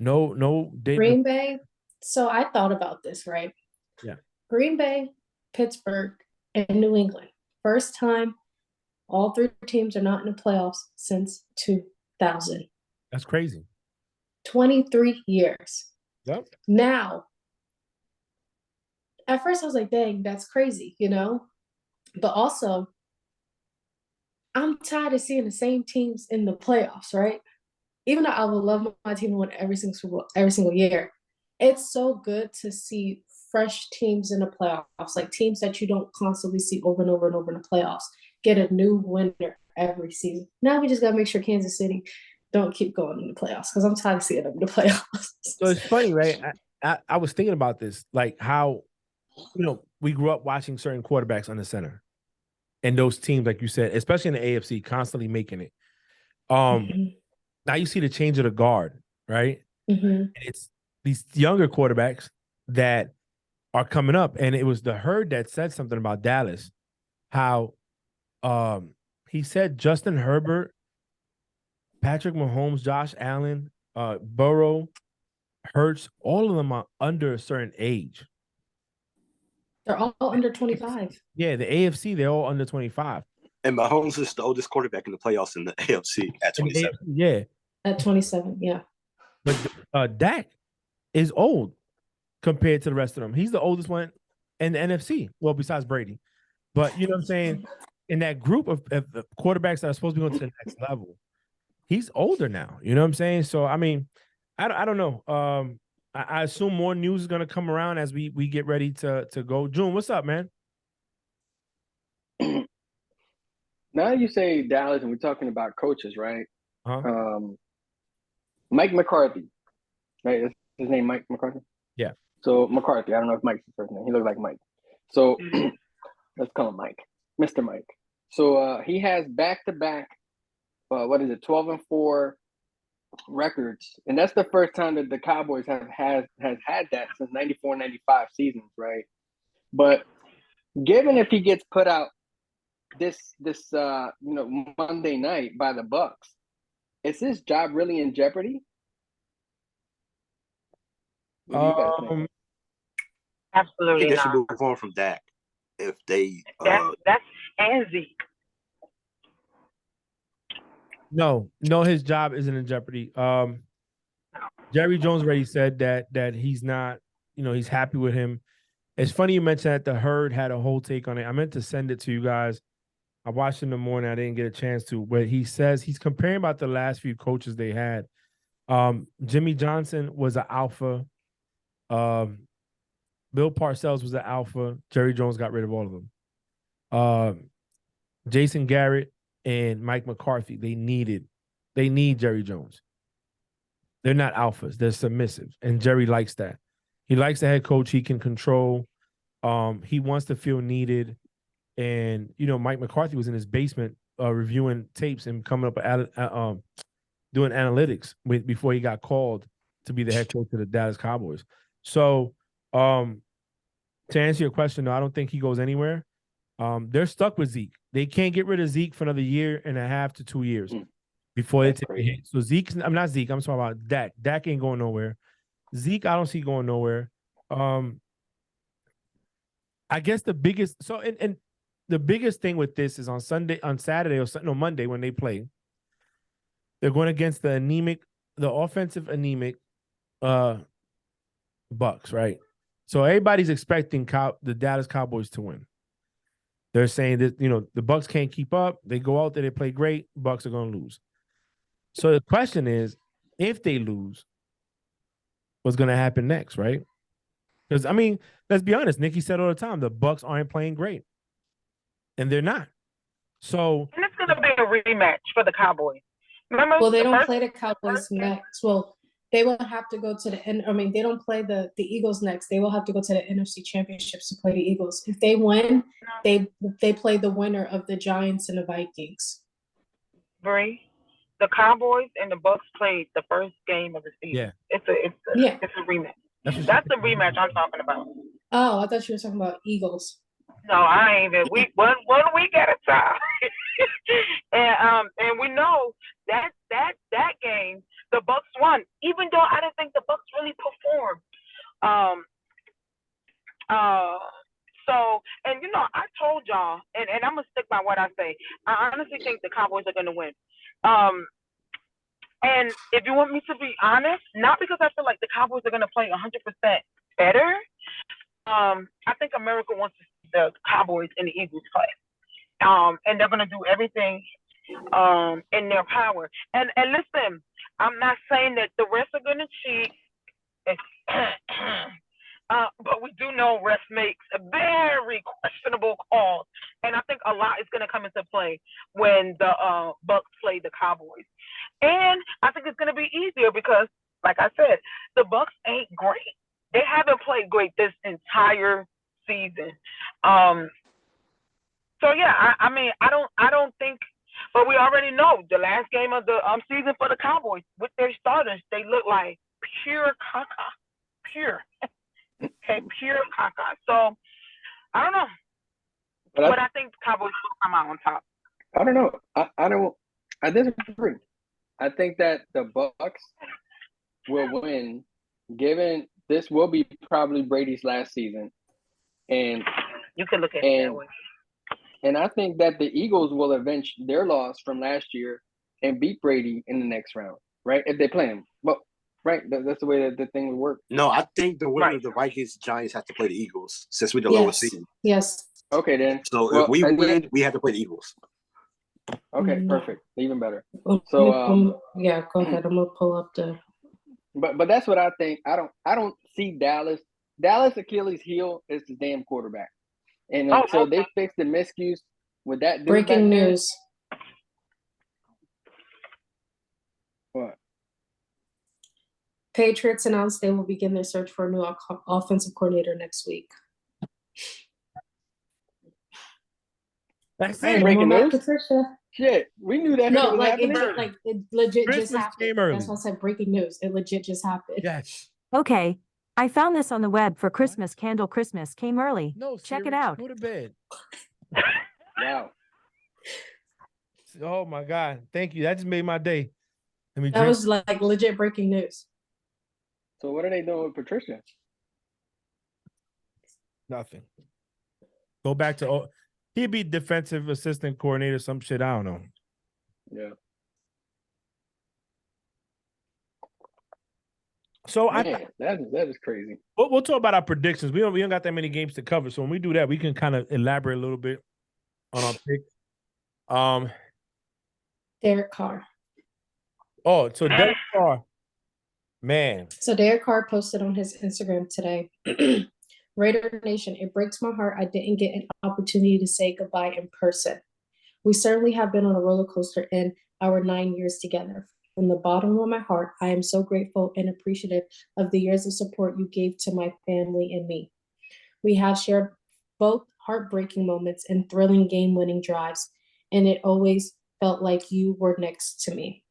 Green Bay. So I thought about this, right? Yeah. Green Bay, Pittsburgh, and New England. First time all 3 teams are not in the playoffs since 2000. That's crazy. 23 years. Yep. Now, at first I was like, dang, that's crazy, you know? But also, I'm tired of seeing the same teams in the playoffs, right? Even though I would love my team to win every single year, it's so good to see fresh teams in the playoffs, like teams that you don't constantly see over and over and over in the playoffs, get a new winner every season. Now we just got to make sure Kansas City don't keep going in the playoffs because I'm tired of seeing them in the playoffs. So it's funny, right? I was thinking about this, like how, you know, we grew up watching certain quarterbacks on the center. And those teams, like you said, especially in the AFC, constantly making it. Now you see the change of the guard, right? And it's these younger quarterbacks that are coming up. And it was the Herd that said something about Dallas, how he said Justin Herbert, Patrick Mahomes, Josh Allen, Burrow, Hurts, all of them are under a certain age. They're all under 25. Yeah, the AFC, they're all under 25. And Mahomes is the oldest quarterback in the playoffs in the AFC at 27. Yeah. At 27, yeah. But Dak is old compared to the rest of them. He's the oldest one in the NFC. Well, besides Brady. But you know what I'm saying? In that group of quarterbacks that are supposed to be going to the next level, he's older now. You know what I'm saying? So, I mean, I don't know. I assume more news is going to come around as we get ready to go. June, what's up, man? Now you say Dallas, and we're talking about coaches, right? Uh-huh. Mike McCarthy, right? Is his name Mike McCarthy? Yeah. So McCarthy, I don't know if Mike's his first name. He looks like Mike. So let's call him Mike, Mr. Mike. So he has back-to-back, 12-4 records, and that's the first time that the Cowboys has had that since 94-95 seasons, right? But given if he gets put out this Monday night by the Bucks, is his job really in jeopardy? What do you guys think? Absolutely They not. should move on from Dak if they. That's Anzi. No, his job isn't in jeopardy. Jerry Jones already said that he's not, you know, he's happy with him. It's funny you mentioned that the Herd had a whole take on it. I meant to send it to you guys. I watched it in the morning. I didn't get a chance to, but he says he's comparing about the last few coaches they had. Jimmy Johnson was an alpha. Bill Parcells was an alpha. Jerry Jones got rid of all of them. Jason Garrett and Mike McCarthy, they need Jerry Jones. They're not alphas. They're submissive. And Jerry likes that. He likes the head coach he can control. He wants to feel needed. And, you know, Mike McCarthy was in his basement reviewing tapes and coming up doing analytics before he got called to be the head coach of the Dallas Cowboys. So to answer your question, no, I don't think he goes anywhere. They're stuck with Zeke. They can't get rid of Zeke for another year and a half to 2 years before they That's take a crazy. hit. So I'm not Zeke. I'm talking about Dak. Dak ain't going nowhere. Zeke, I don't see going nowhere. I guess the biggest and the biggest thing with this is on Saturday or Monday when they play. They're going against the offensive anemic Bucks, right? So everybody's expecting the Dallas Cowboys to win. They're saying that, the Bucks can't keep up. They go out there, they play great. Bucks are going to lose. So the question is, if they lose, what's going to happen next, right? Because, let's be honest. Nikki said all the time, the Bucks aren't playing great. And they're not. So. And it's going to be a rematch for the Cowboys. Remember? Well, they don't play the Cowboys next. Well, they will have to go to they don't play the Eagles next. They will have to go to the NFC Championships to play the Eagles. If they win, they play the winner of the Giants and the Vikings. Bree, the Cowboys and the Bucks played the first game of the season. Yeah. It's a rematch. That's the rematch I'm talking about. Oh, I thought you were talking about Eagles. No, I ain't even. One week at a time. and we know that game the Bucks won, even though I didn't think the Bucks really performed. So, and I told y'all, and I'm gonna stick by what I say. I honestly think the Cowboys are gonna win. And if you want me to be honest, not because I feel like the Cowboys are gonna play 100% better. I think America wants to see the Cowboys and the Eagles play. And they're gonna do everything in their power. And listen, I'm not saying that the refs are gonna cheat. But we do know refs makes a very questionable calls, and I think a lot is going to come into play when the Bucks play the Cowboys. And I think it's going to be easier because, like I said, the Bucks ain't great. They haven't played great this entire season. So yeah, I don't think, but we already know the last game of the season for the Cowboys with their starters, they look like pure caca, pure. Okay, pure caca. So I don't know, but I think the Cowboys will come out on top. I don't know. I disagree. I think that the Bucks will win, given this will be probably Brady's last season, and you can look at it that way. And I think that the Eagles will avenge their loss from last year and beat Brady in the next round, right? If they play him. Well, right, that's the way that the thing would work. No, I think the winner of the Vikings Giants have to play the Eagles since we're the lowest seed. Yes. Okay, then. So if we win, we have to play the Eagles. Okay, perfect. Even better. So go ahead. I'm gonna pull up the. But that's what I think. I don't see Dallas. Dallas' Achilles heel is the damn quarterback. And until they fix the miscues with that dude breaking news. What? Patriots announced they will begin their search for a new offensive coordinator next week. That's it. Breaking news. Patricia. Shit, we knew that. No, was happening. It legit Christmas just happened. came early. That's why I said breaking news. It legit just happened. Yes. Okay. I found this on the web for Christmas. Candle Christmas came early. No, check Siri, it out. Go to bed. Wow. Oh my God. Thank you. That just made my day. That was like legit breaking news. So what are they doing with Patricia? Nothing. Go back to he'd be defensive assistant coordinator, some shit. I don't know. Yeah. So Man, that is crazy. We'll talk about our predictions. We don't got that many games to cover. So when we do that, we can kind of elaborate a little bit on our pick. Derek Carr. Oh, so Derek Carr. Man. So Derek Carr posted on his Instagram today. Raider Nation, it breaks my heart I didn't get an opportunity to say goodbye in person. We certainly have been on a roller coaster in our 9 years together. From the bottom of my heart, I am so grateful and appreciative of the years of support you gave to my family and me. We have shared both heartbreaking moments and thrilling game-winning drives, and it always felt like you were next to me.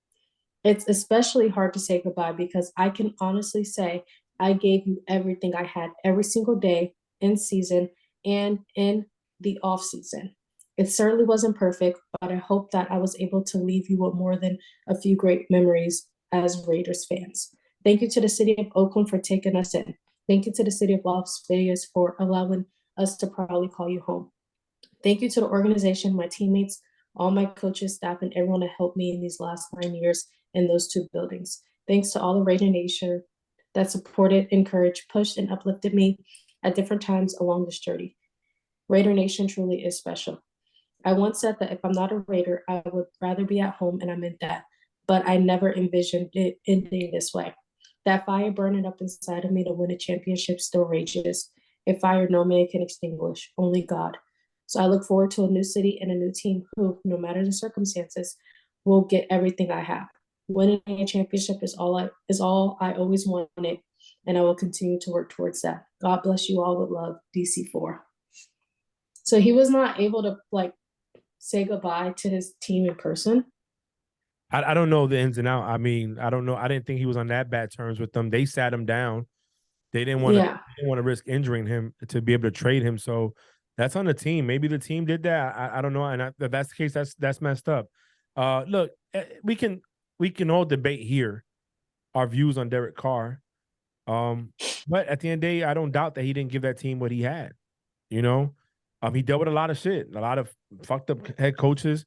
It's especially hard to say goodbye because I can honestly say I gave you everything I had every single day, in season, and in the off season. It certainly wasn't perfect, but I hope that I was able to leave you with more than a few great memories as Raiders fans. Thank you to the city of Oakland for taking us in. Thank you to the city of Las Vegas for allowing us to proudly call you home. Thank you to the organization, my teammates, all my coaches, staff, and everyone that helped me in these last 9 years in those 2 buildings. Thanks to all the Raider Nation that supported, encouraged, pushed, and uplifted me at different times along this journey. Raider Nation truly is special. I once said that if I'm not a Raider, I would rather be at home, and I meant that. But I never envisioned it ending this way. That fire burning up inside of me to win a championship still rages. A fire no man can extinguish, only God. So I look forward to a new city and a new team who, no matter the circumstances, will get everything I have. Winning a championship is all I always wanted, and I will continue to work towards that. God bless you all with love, DC4. So he was not able to say goodbye to his team in person. I don't know the ins and outs. I mean, I don't know. I didn't think he was on that bad terms with them. They sat him down. They didn't want to risk injuring him to be able to trade him. So that's on the team. Maybe the team did that. I don't know. And if that's the case, that's messed up. Look, we can all debate here our views on Derek Carr. But at the end of the day, I don't doubt that he didn't give that team what he had. You know, he dealt with a lot of shit, a lot of fucked up head coaches,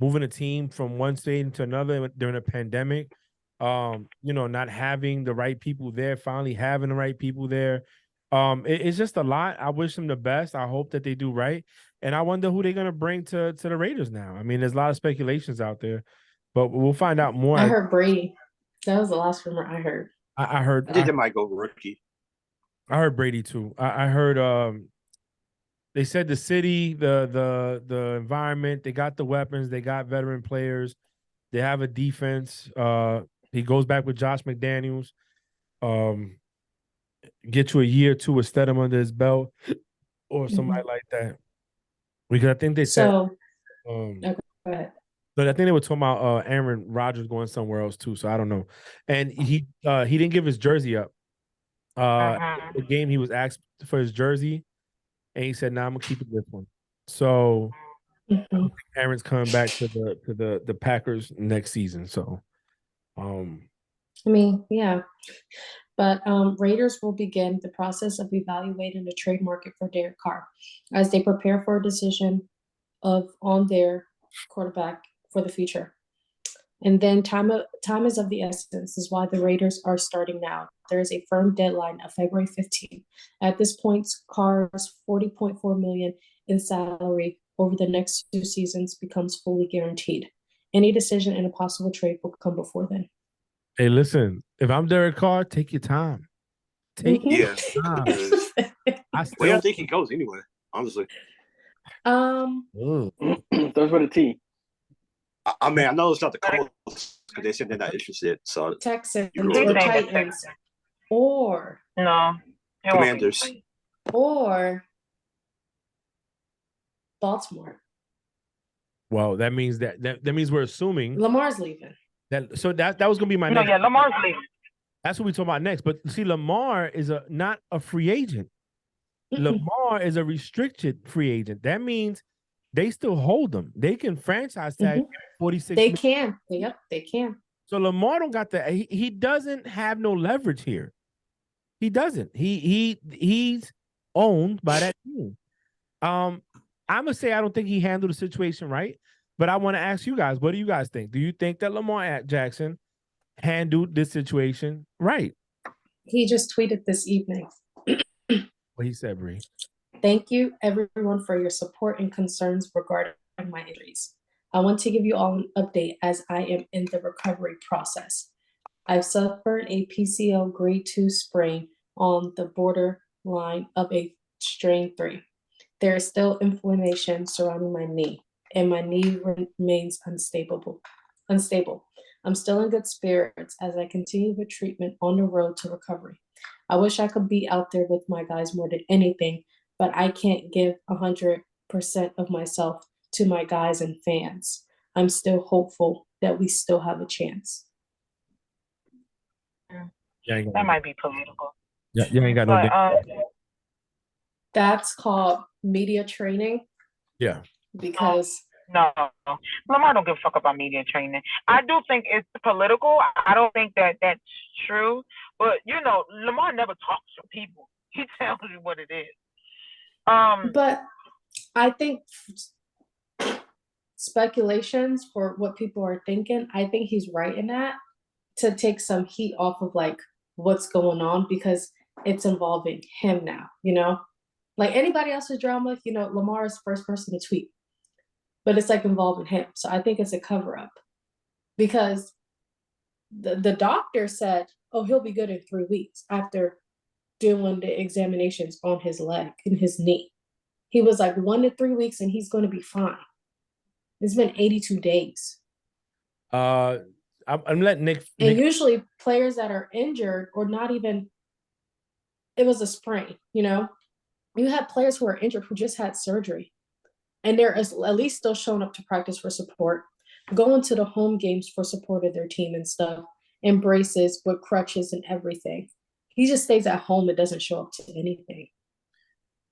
moving a team from one state to another during a pandemic. Not having the right people there, finally having the right people there. It's just a lot. I wish them the best. I hope that they do right. And I wonder who they're going to bring to the Raiders now. I mean, there's a lot of speculations out there, but we'll find out more. I heard Brady. That was the last rumor I heard. I heard. I think they might go rookie. I heard Brady too. I heard they said the city, the environment, they got the weapons, they got veteran players, they have a defense. He goes back with Josh McDaniels. Get you a year or two with Stedham under his belt or somebody like that. Because I think they said go ahead. But I think they were talking about Aaron Rodgers going somewhere else too. So I don't know. And he didn't give his jersey up. The game he was asked for his jersey, and he said, "Nah, I'm gonna keep it this one." So I don't think Aaron's coming back to the Packers next season. So yeah. But Raiders will begin the process of evaluating the trade market for Derek Carr as they prepare for a decision on their quarterback for the future. And then time is of the essence, is why the Raiders are starting now. There is a firm deadline of February 15th. At this point, Carr's $40.4 million in salary over the next 2 seasons becomes fully guaranteed. Any decision in a possible trade will come before then. Hey, listen, if I'm Derek Carr, take your time. Take your time. I don't think he goes anywhere, honestly. Those were the T. I mean, I know it's not the Colts because they said they're not interested. So Texans or Titans or Commanders or Baltimore. Well, that means that means we're assuming Lamar's leaving. That was gonna be my next. Yeah, Lamar's leaving. That's what we talk about next. But see, Lamar is not a free agent. Lamar is a restricted free agent. That means they still hold him. They can franchise tag 46. They can. Yep, they can. So Lamar don't got that. He doesn't have no leverage here. He doesn't. He's owned by that team. I'm gonna say I don't think he handled the situation right. But I want to ask you guys, what do you guys think? Do you think that Lamar Jackson handled this situation right? He just tweeted this evening. What he said, Bree. Thank you, everyone, for your support and concerns regarding my injuries. I want to give you all an update as I am in the recovery process. I've suffered a PCL grade 2 sprain on the borderline of a strain 3. There is still inflammation surrounding my knee, and my knee remains unstable. I'm still in good spirits as I continue with treatment on the road to recovery. I wish I could be out there with my guys more than anything, but I can't give 100% of myself to my guys and fans. I'm still hopeful that we still have a chance. That might be political. Yeah, you ain't got no. That's called media training Yeah. Because No, Lamar don't give a fuck about media training. I do think it's political. I don't think that that's true. But you know, Lamar never talks to people. He tells you what it is. but I think speculations for what people are thinking, I think he's right in that, to take some heat off of like what's going on, because it's involving him now, you know? Like anybody else's drama, you know, Lamar is the first person to tweet, but it's like involving him. So I think it's a cover up, because the doctor said, oh, he'll be good in 3 weeks after doing the examinations on his leg and his knee. He was like 1 to 3 weeks and he's going to be fine. It's been 82 days. I'm letting Nick. And usually players that are injured or not even, it was a sprain, you know? You have players who are injured who just had surgery and they're at least still showing up to practice for support, going to the home games for support of their team and stuff, and braces with crutches and everything. He just stays at home and doesn't show up to anything.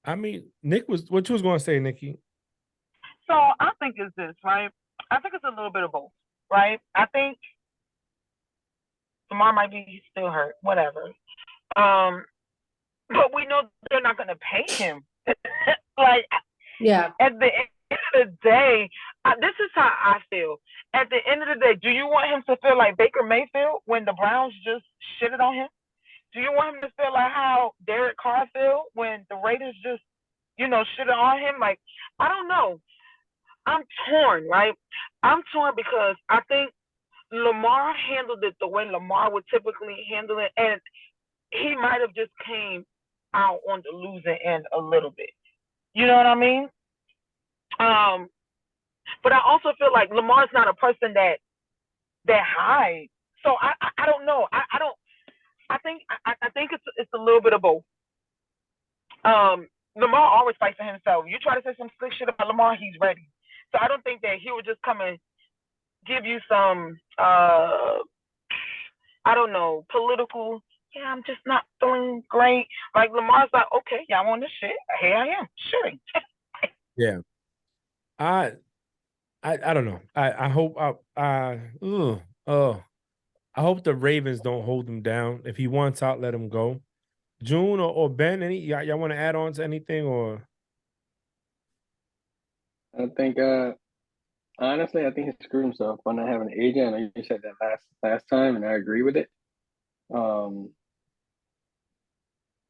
I mean, what you was going to say, Nikki? So I think it's this, right? I think it's a little bit of both, right? I think Lamar might be still hurt, whatever. But we know they're not going to pay him. Like, yeah. At the end of the day, this is how I feel. At the end of the day, do you want him to feel like Baker Mayfield when the Browns just shitted on him? Do you want him to feel like how Derek Carr felt when the Raiders just, you know, shitted on him? Like, I don't know. I'm torn, right? I'm torn because I think Lamar handled it the way Lamar would typically handle it, and he might have just came out on the losing end a little bit. You know what I mean? But I also feel like Lamar's not a person that hides. So I don't know. I think it's a little bit of both. Lamar always fights for himself. You try to say some slick shit about Lamar, he's ready. So I don't think that he would just come and give you some I don't know, political, yeah, I'm just not feeling great. Like Lamar's like, okay, y'all want this shit? Here I am, shooting. Yeah. I don't know. I hope I hope the Ravens don't hold him down. If he wants out, let him go. June or Ben, y'all want to add on to anything, or? I think honestly, I think he screwed himself by not having an agent. I know you said that last time, and I agree with it. Because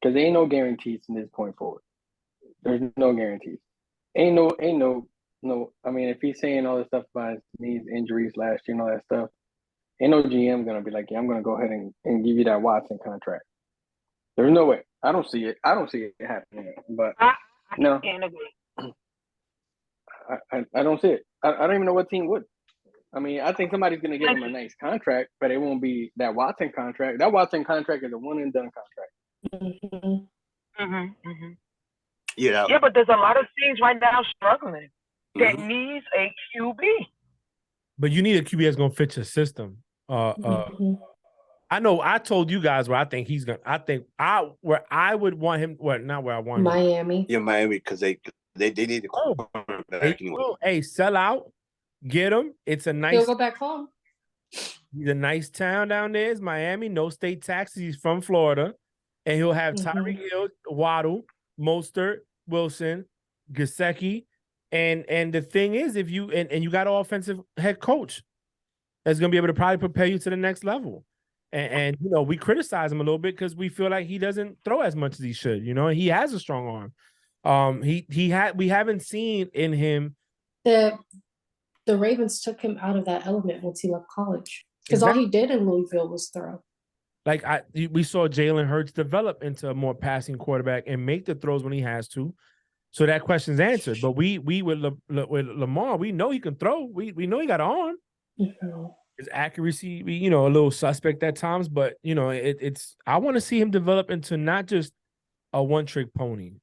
there ain't no guarantees from this point forward. There's no guarantees. Ain't no. I mean, if he's saying all this stuff about his knees, injuries last year, and all that stuff, ain't no GM gonna be like, yeah, I'm gonna go ahead and give you that Watson contract. There's no way. I don't see it. I don't see it happening. But I no, can't agree. I don't see it. I don't even know what team would. I mean, I think somebody's going to give him a nice contract, but it won't be that Watson contract. That Watson contract is a one-and-done contract. Yeah. Yeah, but there's a lot of teams right now struggling that needs a QB. But you need a QB that's going to fit your system. I know I told you guys where I think he's going to – where I would want him – well, not where I want him. Miami. Yeah, Miami, because they need a quarterback anyway. Hey, sell out. Get him. It's a nice. He'll go back home. He's a nice town down there. It's Miami. No state taxes. He's from Florida, and he'll have Tyreek Hill, Waddle, Mostert, Wilson, Gesicki, and the thing is, if you and you got an offensive head coach that's going to be able to probably prepare you to the next level. And you know, we criticize him a little bit because we feel like he doesn't throw as much as he should. You know, he has a strong arm. We haven't seen in him. The Ravens took him out of that element once he left college, because all he did in Louisville was throw. Like we saw Jalen Hurts develop into a more passing quarterback and make the throws when he has to. So that question's answered. But we with Lamar, we know he can throw. We know he got an arm. His accuracy, a little suspect at times, but it's. I want to see him develop into not just a one-trick pony,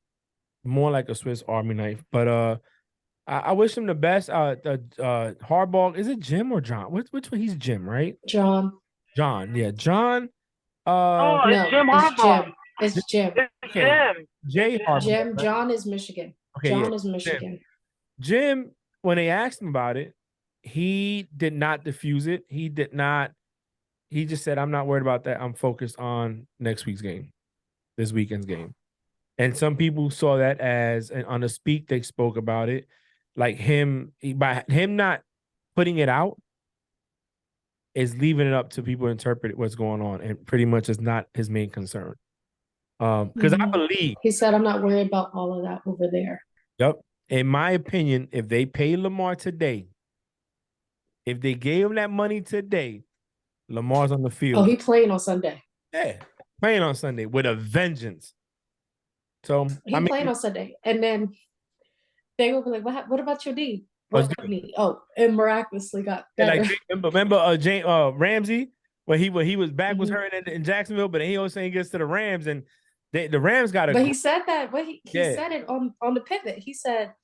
more like a Swiss Army knife. But I wish him the best. Harbaugh, is it Jim or John? Which one? He's Jim, right? John, yeah, John. It's Jim Harbaugh. It's Jim. It's Jim. Jay Harbaugh. Jim. Right? John is Michigan. Okay, John is Michigan. Jim. Jim, when they asked him about it, he did not diffuse it. He did not. He just said, "I'm not worried about that. I'm focused on next week's game, this weekend's game." And some people saw that as, and on the speak, they spoke about it, like by him not putting it out, is leaving it up to people to interpret what's going on, and pretty much is not his main concern. Because I believe he said, I'm not worried about all of that over there. Yep. In my opinion, if they pay Lamar today, if they gave him that money today, Lamar's on the field. Oh, he playing on Sunday. Yeah, playing on Sunday with a vengeance. So He playing on Sunday, and then they will be like, "What about your knee? What knee? Oh, it miraculously got better." Like, remember Ramsey when he was back was hurt in Jacksonville, but he always saying he gets to the Rams, and the Rams got a. But he said that. But he said it on the pivot. He said,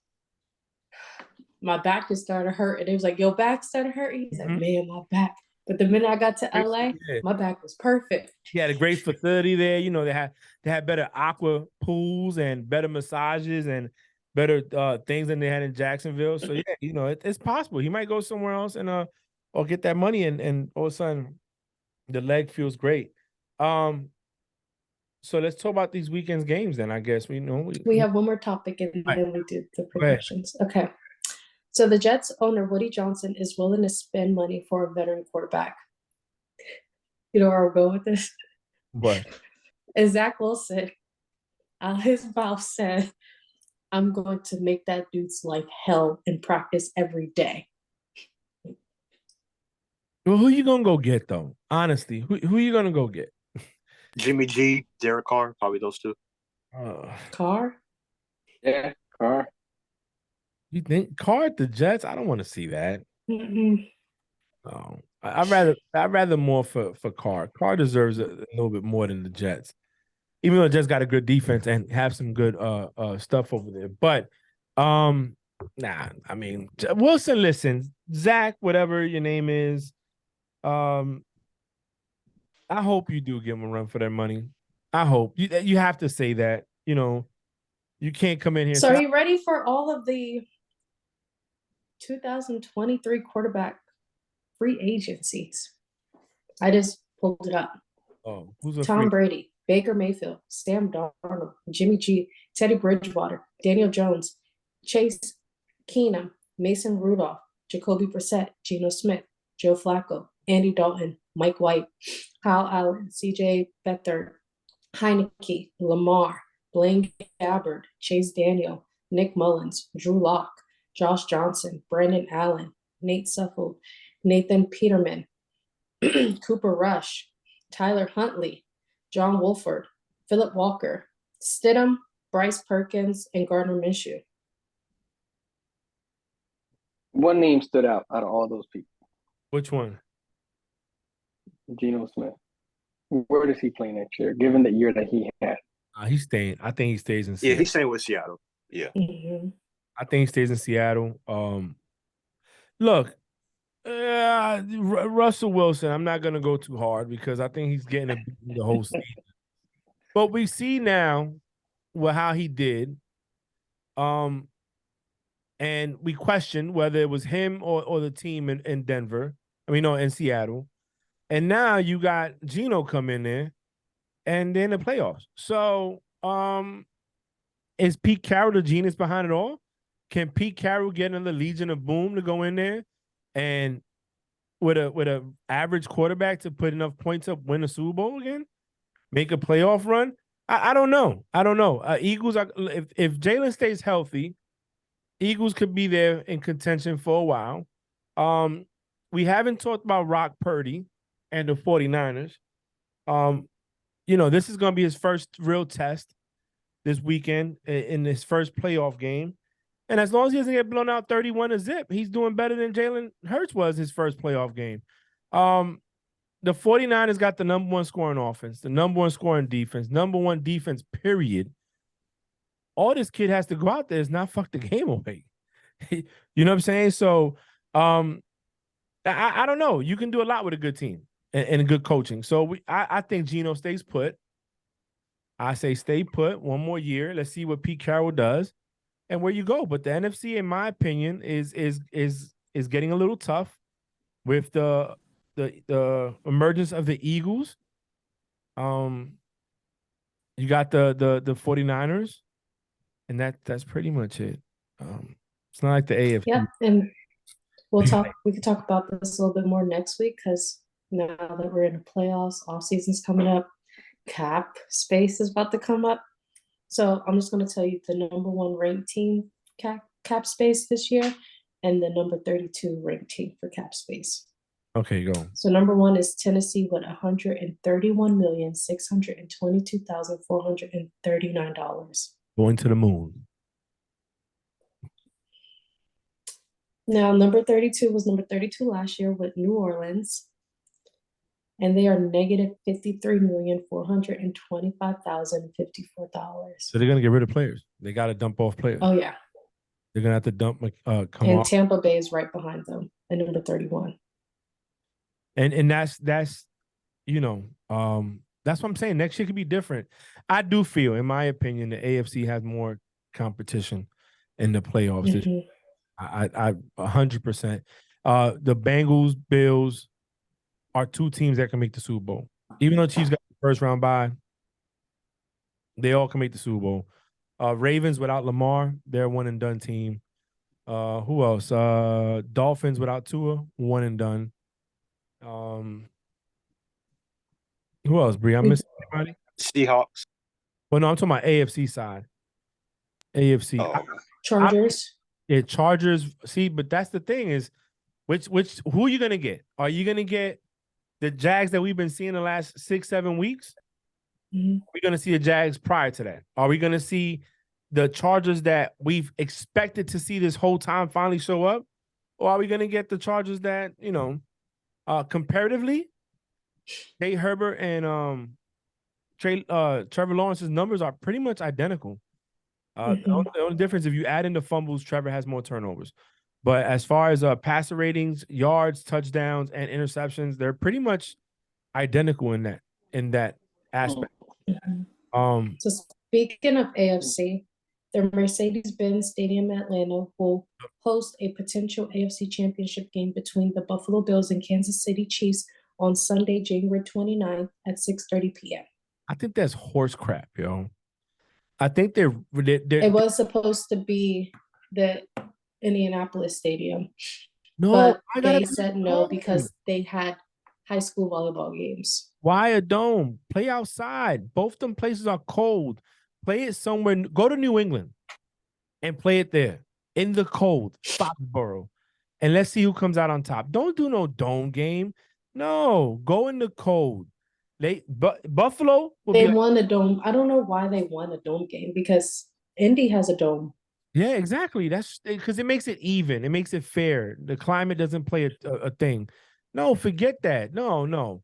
"My back just started hurt," and it was like, "Your back started hurting." He's like, "Man, my back." But the minute I got to LA, my back was perfect. He had a great facility there. You know, they had better aqua pools and better massages and better things than they had in Jacksonville. So yeah, you know, it's possible he might go somewhere else and or get that money and all of a sudden the leg feels great. So let's talk about these weekend's games then. I guess we have one more topic and then we do the predictions. Okay. So the Jets owner, Woody Johnson, is willing to spend money for a veteran quarterback. You know where I'll go with this? What? And Zach Wilson, out of his mouth, said, I'm going to make that dude's life hell in practice every day. Well, who you going to go get, though? Honestly, who you going to go get? Jimmy G, Derek Carr, probably those two. Carr? Yeah, Carr. You think Carr at the Jets? I don't want to see that. Mm-mm. No, I'd rather more for Carr. Carr deserves a little bit more than the Jets, even though the Jets got a good defense and have some good stuff over there. But nah, I mean Wilson. Listen, Zach, whatever your name is, I hope you do give him a run for that money. I hope you have to say that. You know, you can't come in here. So are you ready for all of the 2023 quarterback free agencies? I just pulled it up. Oh, who's Tom Brady, Baker Mayfield, Sam Darnold, Jimmy G, Teddy Bridgewater, Daniel Jones, Chase Keenum, Mason Rudolph, Jacoby Brissett, Geno Smith, Joe Flacco, Andy Dalton, Mike White, Kyle Allen, CJ Beathard, Heineke, Lamar, Blaine Gabbert, Chase Daniel, Nick Mullins, Drew Lock, Josh Johnson, Brandon Allen, Nate Suffolk, Nathan Peterman, Cooper Rush, Tyler Huntley, John Wolford, Philip Walker, Stidham, Bryce Perkins, and Gardner Minshew. One name stood out of all those people. Which one? Geno Smith. Where does he play next year, given the year that he had? He's staying. I think he stays in Seattle. Yeah, he's staying with Seattle. Yeah. Mm-hmm. I think he stays in Seattle. Look, Russell Wilson, I'm not going to go too hard because I think he's getting the whole season. But we see now how he did. And we question whether it was him or the team in Denver. In Seattle. And now you got Geno come in there and then the playoffs. So is Pete Carroll the genius behind it all? Can Pete Carroll get another Legion of Boom to go in there and with a average quarterback to put enough points up, win a Super Bowl again, make a playoff run? I don't know. Eagles are if Jalen stays healthy, Eagles could be there in contention for a while. We haven't talked about Brock Purdy and the 49ers. This is going to be his first real test this weekend in his first playoff game. And as long as he doesn't get blown out 31-0, he's doing better than Jalen Hurts was his first playoff game. The 49ers got the number one scoring offense, the number one scoring defense, number one defense, period. All this kid has to go out there is not fuck the game away. You know what I'm saying? So I don't know. You can do a lot with a good team and good coaching. So I think Geno stays put. I say stay put one more year. Let's see what Pete Carroll does. and where you go. But the NFC, in my opinion, is getting a little tough with the emergence of the Eagles. You got the 49ers, and that's pretty much it. It's not like the AFC. Yep, and we could talk about this a little bit more next week, because now that we're in the playoffs, off season's coming up, cap space is about to come up. So I'm just going to tell you the number 1 ranked team cap space this year, and the number 32 ranked team for cap space. Okay, go. So number 1 is Tennessee with $131,622,439. Going to the moon. Now, number 32 was number 32 last year with New Orleans, and they are negative $53,425,054. So they're gonna get rid of players. They got to dump off players. Oh yeah, They're gonna have to dump come and off. Tampa Bay is right behind them at number 31. And that's that's what I'm saying. Next year could be different. I do feel, in my opinion, the AFC has more competition in the playoffs this year. I 100%. The Bengals, Bills are 2 teams that can make the Super Bowl. Even though Chiefs got the first round bye, they all can make the Super Bowl. Ravens without Lamar, they're a one and done team. Who else? Dolphins without Tua, one and done. Who else, Bree? I'm missing anybody? Seahawks. Well, no, I'm talking about AFC side. AFC. Oh. Chargers. Chargers. See, but that's the thing is, who are you gonna get? Are you gonna get the Jags that we've been seeing the last 6-7 weeks? We're gonna see the Jags prior to that. Are we gonna see the Chargers that we've expected to see this whole time finally show up? Or are we gonna get the Chargers that, comparatively, Jay Herbert and Trevor Lawrence's numbers are pretty much identical. The only difference, if you add in the fumbles, Trevor has more turnovers. But as far as passer ratings, yards, touchdowns, and interceptions, they're pretty much identical in that aspect. So speaking of AFC, the Mercedes-Benz Stadium in Atlanta will host a potential AFC Championship game between the Buffalo Bills and Kansas City Chiefs on Sunday, January 29th at 6:30 p.m. I think that's horse crap, yo. I think they're It was supposed to be the Indianapolis Stadium. No, but they said no because they had high school volleyball games. Why a dome? Play outside. Both them places are cold. Play it somewhere. Go to New England and play it there in the cold, Foxborough, and let's see who comes out on top. Don't do no dome game. No, go in the cold. Buffalo they won a dome. I don't know why they won a dome game because Indy has a dome. Yeah, exactly. That's because it makes it even. It makes it fair. The climate doesn't play a thing. No, forget that. No.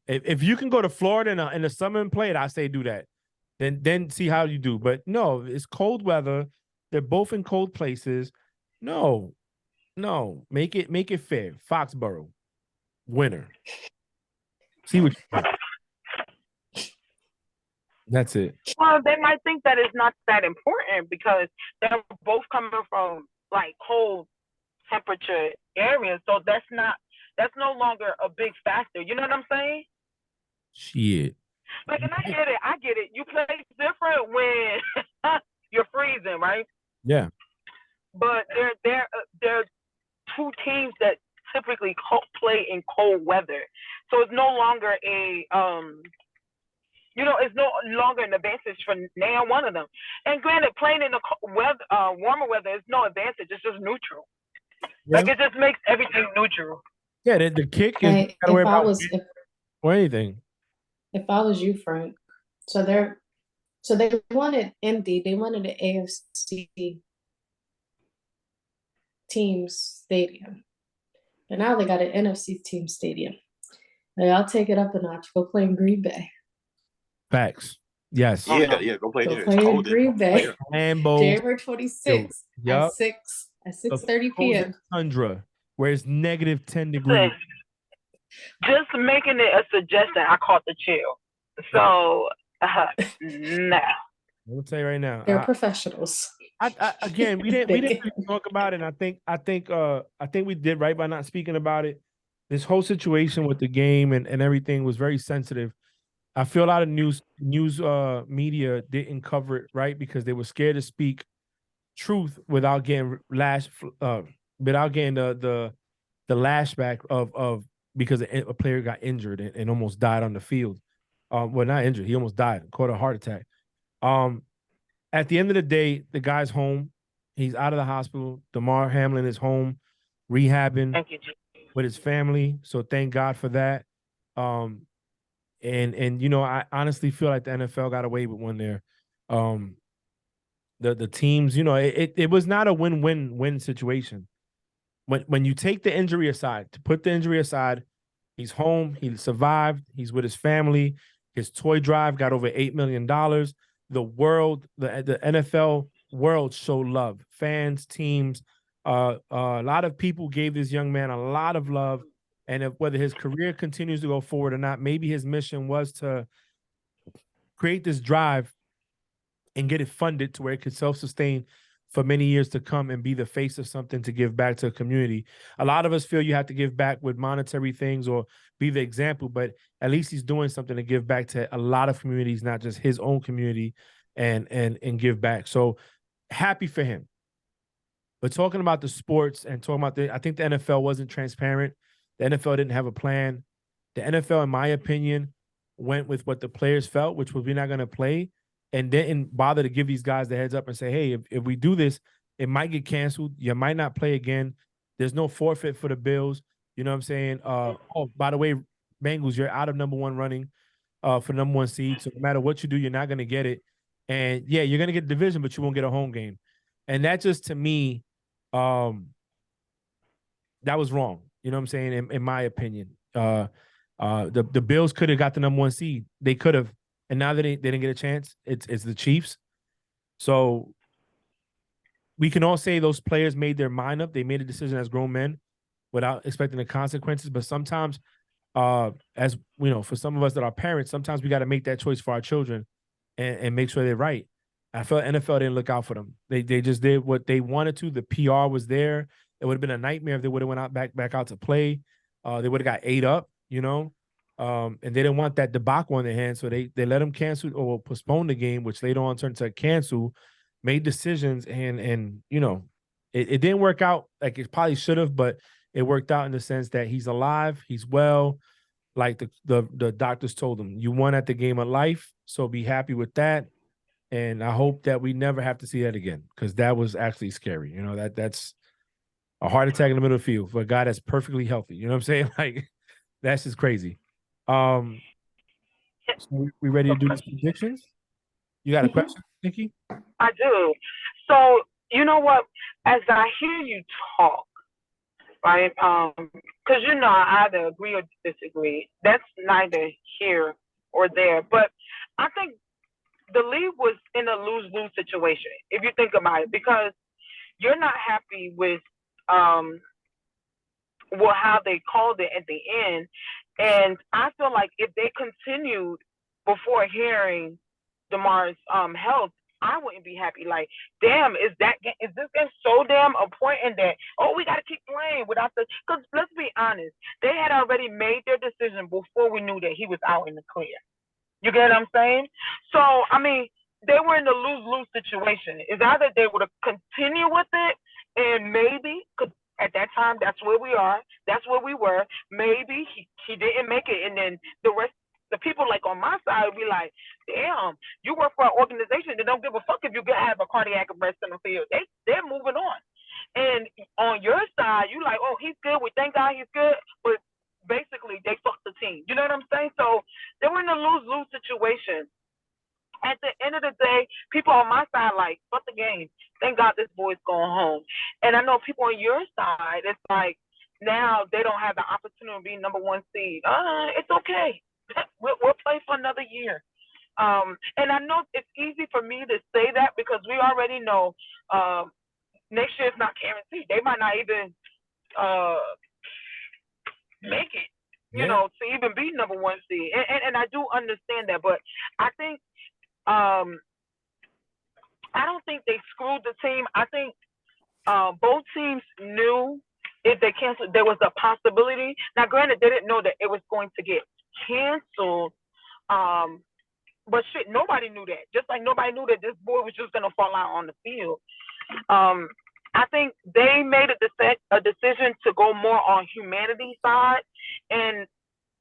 If you can go to Florida in the summer and play it, I say do that. Then see how you do. But no, it's cold weather. They're both in cold places. No. Make it fair. Foxborough, winner. See what you do. That's it. Well, they might think that it's not that important because they're both coming from like cold temperature areas, so that's no longer a big factor. You know what I'm saying? Shit. Like, and I get it. You play different when you're freezing, right? Yeah. But they're two teams that typically play in cold weather, so it's no longer it's no longer an advantage for now one of them. And granted, playing in the warmer weather is no advantage. It's just neutral. Yeah. Like, it just makes everything neutral. Yeah, the kick is or anything. If I was you, Frank, so they wanted Indy, they wanted an AFC team stadium, but now they got an NFC team stadium. Like, I'll take it up a notch. Go play in Green Bay. Facts. Yes. Yeah. Go play there. Play in Green Bay. January 26th yep. at 6:30 p.m. Tundra, where it's negative 10 degrees. Just making it a suggestion, I caught the chill. So, nah. I'll tell you right now. They're professionals. Again, we didn't really talk about it. And I think we did right by not speaking about it. This whole situation with the game and everything was very sensitive. I feel a lot of news media didn't cover it right because they were scared to speak truth without getting without getting the lashback of because a player got injured and almost died on the field. Well, not injured, he almost died, caught a heart attack. At the end of the day, the guy's home. He's out of the hospital. Damar Hamlin is home, rehabbing Thank you, with his family. So thank God for that. And you know, I honestly feel like the NFL got away with one there. The teams, you know, it was not a win-win-win situation. When you take the injury aside, to put the injury aside, he's home, he survived, he's with his family, his toy drive got over $8 million. The world, the NFL world showed love. Fans, teams, a lot of people gave this young man a lot of love. And whether his career continues to go forward or not, maybe his mission was to create this drive and get it funded to where it could self-sustain for many years to come and be the face of something to give back to a community. A lot of us feel you have to give back with monetary things or be the example, but at least he's doing something to give back to a lot of communities, not just his own community, and give back. So happy for him. But talking about the sports and talking about I think the NFL wasn't transparent. The NFL didn't have a plan. The NFL, in my opinion, went with what the players felt, which was we're not going to play, and didn't bother to give these guys the heads up and say, hey, if we do this, it might get canceled. You might not play again. There's no forfeit for the Bills. You know what I'm saying? Oh, by the way, Bengals, you're out of number one running for number one seed. So no matter what you do, you're not going to get it. And yeah, you're going to get the division, but you won't get a home game. And that just, to me, that was wrong. You know what I'm saying? In my opinion, the Bills could have got the number one seed. They could have, and now they didn't get a chance. It's the Chiefs. So we can all say those players made their mind up. They made a decision as grown men without expecting the consequences. But sometimes, as you know, for some of us that are parents, sometimes we got to make that choice for our children and make sure they're right. I felt NFL didn't look out for them. They just did what they wanted to. The PR was there. It would have been a nightmare if they would have went out back out to play. They would have got ate up, you know. And they didn't want that debacle on their hands, so they let them cancel or postpone the game, which later on turned to cancel. Made decisions, and you know, it didn't work out like it probably should have, but it worked out in the sense that he's alive, he's well. Like the doctors told him, you won at the game of life, so be happy with that. And I hope that we never have to see that again, because that was actually scary. You know, that's a heart attack in the middle of the field for a guy that's perfectly healthy. You know what I'm saying? Like, that's just crazy. So we ready to do these predictions? You got a question, Nikki? I do. So you know what? As I hear you talk, right? Because you know I either agree or disagree. That's neither here or there. But I think the league was in a lose-lose situation, if you think about it, because you're not happy with how they called it at the end. And I feel like if they continued before hearing Damar's health, I wouldn't be happy. Like, damn, is this game so damn important that, oh, we got to keep playing without the, because let's be honest, they had already made their decision before we knew that he was out in the clear. You get what I'm saying? So, I mean, they were in a lose-lose situation. It's either they would have continued with it, and maybe, because at that time, that's where we are, that's where we were, maybe he didn't make it, and then the people like on my side would be like, damn, you work for an organization that don't give a fuck if you have a cardiac arrest in the field. They're moving on. And on your side, you like, oh, he's good, we thank God he's good, but basically they fucked the team. You know what I'm saying? So they were in a lose-lose situation. At the end of the day, people on my side like, fuck the game. Thank God this boy's going home. And I know people on your side, it's like, now they don't have the opportunity to be number one seed. It's okay. We'll play for another year. And I know it's easy for me to say that because we already know next year is not guaranteed. They might not even make it, you know, to even be number one seed. And I do understand that, but I think I don't think they screwed the team. I think both teams knew if they canceled, there was a possibility. Now, granted, they didn't know that it was going to get canceled. But shit, nobody knew that. Just like nobody knew that this boy was just gonna fall out on the field. I think they made a decision to go more on humanity side, and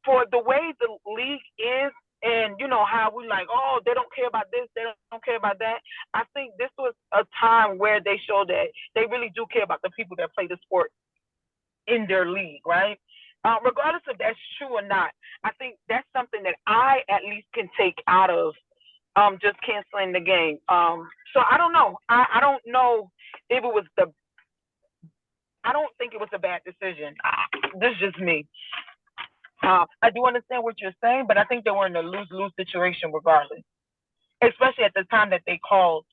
for the way the league is, and you know how we like, oh, they don't care about this, they don't care about that. I think this was a time where they showed that they really do care about the people that play the sport in their league, right? Regardless if that's true or not, I think that's something that I at least can take out of just canceling the game. So I don't know. I don't know if it was I don't think it was a bad decision. This is just me. I do understand what you're saying, but I think they were in a lose-lose situation regardless, especially at the time that they called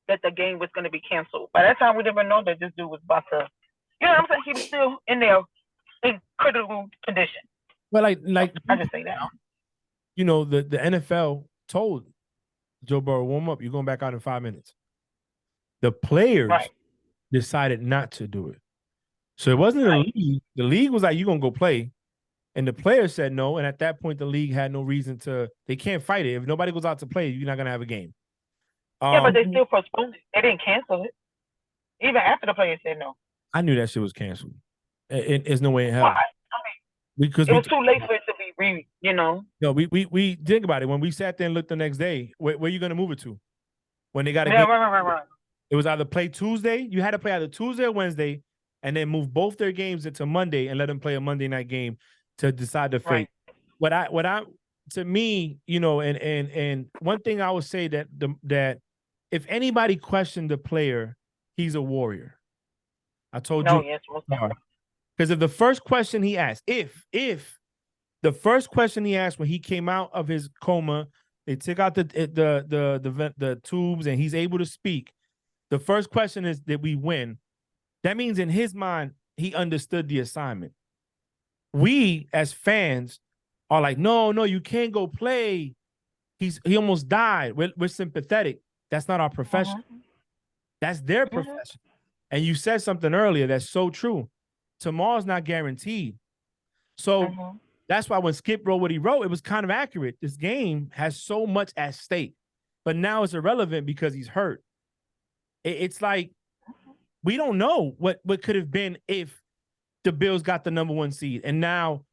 that the game was going to be canceled. By that time, we didn't know that this dude was about to, you know what I'm saying? He was still in there in critical condition. Well, like I just say that. You know, the NFL told Joe Burrow, warm up, you're going back out in 5 minutes. The players decided not to do it. So it wasn't the league. The league was like, you're going to go play. And the players said no. And at that point, the league had no reason they can't fight it. If nobody goes out to play, you're not going to have a game. Yeah, but they still postponed it. They didn't cancel it. Even after the players said no. I knew that shit was canceled. There's no way in hell. Why? Because it was too late for it to be you know. No, we think about it. When we sat there and looked the next day, where are you going to move it to? When they got to right. It was either play Tuesday. You had to play either Tuesday or Wednesday, and then move both their games into Monday and let them play a Monday night game to decide the fate. Right. To me, you know, and one thing I would say that if anybody questioned the player, he's a warrior. I told you. Yes, because if the first question he asked, if the first question he asked when he came out of his coma, they took out the tubes and he's able to speak. The first question is, did we win? That means in his mind, he understood the assignment. We as fans are like, no, you can't go play. He almost died. We're sympathetic. That's not our profession. That's their profession. And you said something earlier that's so true. Tomorrow's not guaranteed. So that's why when Skip wrote what he wrote, it was kind of accurate. This game has so much at stake, but now it's irrelevant because he's hurt. It's like, we don't know what could have been if the Bills got the #1 seed and now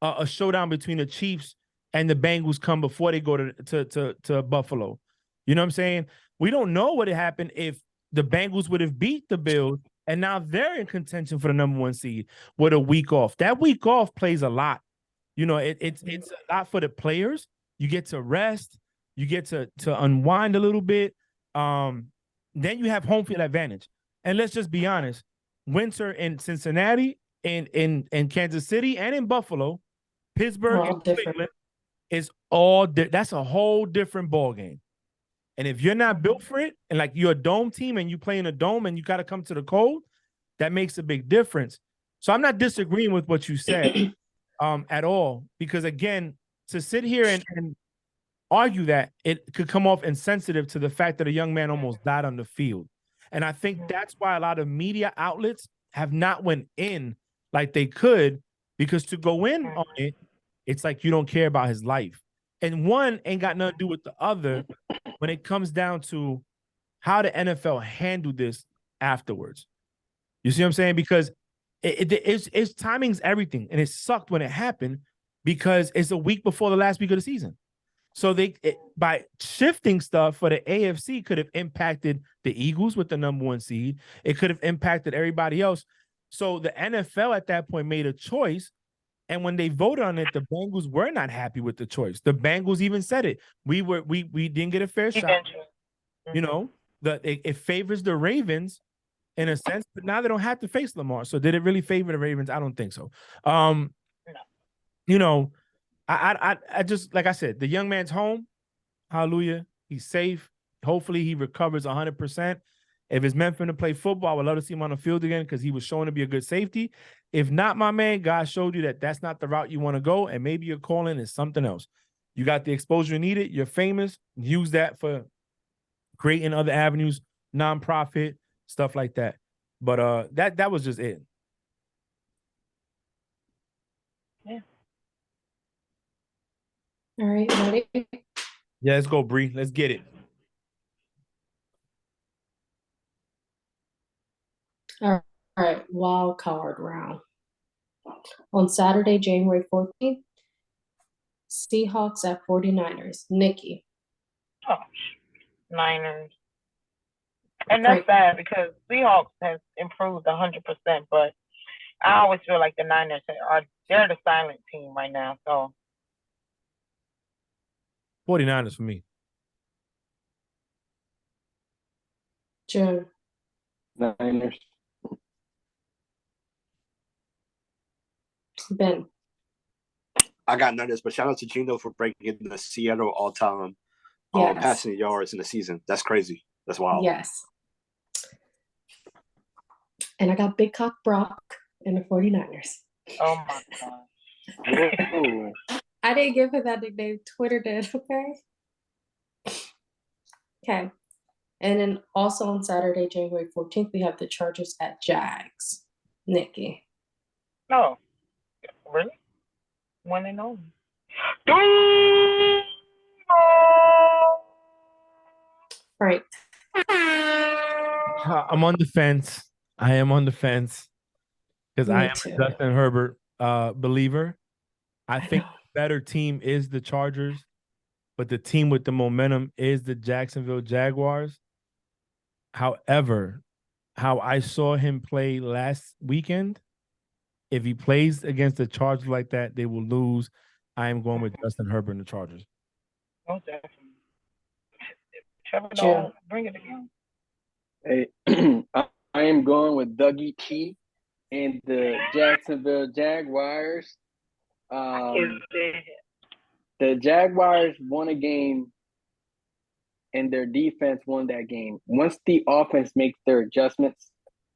a showdown between the Chiefs and the Bengals come before they go to Buffalo. You know what I'm saying? We don't know what had happened if the Bengals would have beat the Bills and now they're in contention for the #1 seed with a week off. That week off plays a lot. You know, it's a lot for the players. You get to rest. You get to unwind a little bit. Then you have home field advantage. And let's just be honest, winter in Cincinnati, in Kansas City, and in Buffalo, Pittsburgh, and Cleveland is that's a whole different ball game. And if you're not built for it, and like you're a dome team and you play in a dome and you got to come to the cold, that makes a big difference. So I'm not disagreeing with what you said at all, because again, to sit here and argue that, it could come off insensitive to the fact that a young man almost died on the field. And I think that's why a lot of media outlets have not went in like they could, because to go in on it, it's like you don't care about his life. And one ain't got nothing to do with the other when it comes down to how the NFL handled this afterwards. You see what I'm saying? Because it's timing's everything. And it sucked when it happened because it's a week before the last week of the season. So by shifting stuff for the AFC could have impacted the Eagles with the #1 seed. It could have impacted everybody else. So the NFL at that point made a choice. And when they voted on it, the Bengals were not happy with the choice. The Bengals even said it. We didn't get a fair shot. You know, it favors the Ravens in a sense, but now they don't have to face Lamar. So did it really favor the Ravens? I don't think so. You know, I just, like I said, the young man's home. Hallelujah. He's safe. Hopefully he recovers 100%. If it's meant for him to play football, I would love to see him on the field again because he was shown to be a good safety. If not, my man, God showed you that that's not the route you want to go, and maybe your calling is something else. You got the exposure needed. You're famous. Use that for great in other avenues, nonprofit, stuff like that. But that was just it. Yeah. All right, ready? Yeah, let's go, Bree. Let's get it. All right, wild card round. On Saturday, January 14th, Seahawks at 49ers. Nikki. Oh, Niners. And that's Frank. sad because Seahawks has improved 100%, but I always feel like the Niners they're the silent team right now. So 49ers for me. June. Niners. Ben. I got Niners, but shout out to Gino for breaking the Seattle all-time Yes. passing yards in the season. That's crazy. That's wild. Yes. And I got Big Cock Brock and the 49ers. oh my god. Whoa. I didn't give her that nickname. Twitter did, okay? Okay. And then also on Saturday, January 14th, we have the Chargers at Jags. Nikki. No. Really? One and only. Frank. I'm on the fence. I am on the fence because I Me am too. a Justin Herbert believer. I think the better team is the Chargers, but the team with the momentum is the Jacksonville Jaguars. However, how I saw him play last weekend, if he plays against the Chargers like that, they will lose. I am going with Justin Herbert and the Chargers. Oh, definitely. Trevor, June. don't bring it again. Hey, I am going with Dougie P and the Jacksonville Jaguars. The Jaguars won a game and their defense won that game. Once the offense makes their adjustments,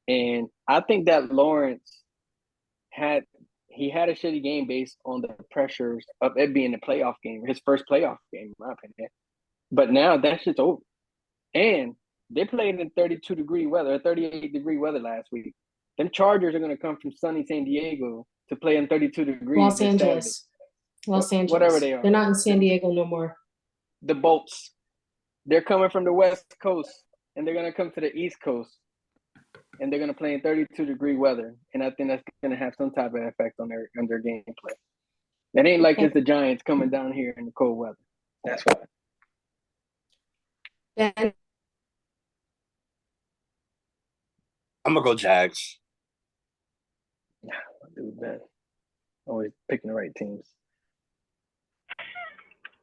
and I think that Lawrence had a shitty game based on the pressures of it being a playoff game, his first playoff game, in my opinion. But now that shit's over. And they played in 32-degree weather, 38-degree weather last week. Them Chargers are going to come from sunny San Diego to play in 32 degrees. Los Angeles. Los Angeles. Whatever they are. They're not in San Diego no more. The Bolts. They're coming from the West Coast, and they're going to come to the East Coast, and they're going to play in 32-degree weather. And I think that's going to have some type of effect on their gameplay. It ain't like it's the Giants coming down here in the cold weather. That's why. Ben. I'm gonna go Jags. Dude, man. Always picking the right teams.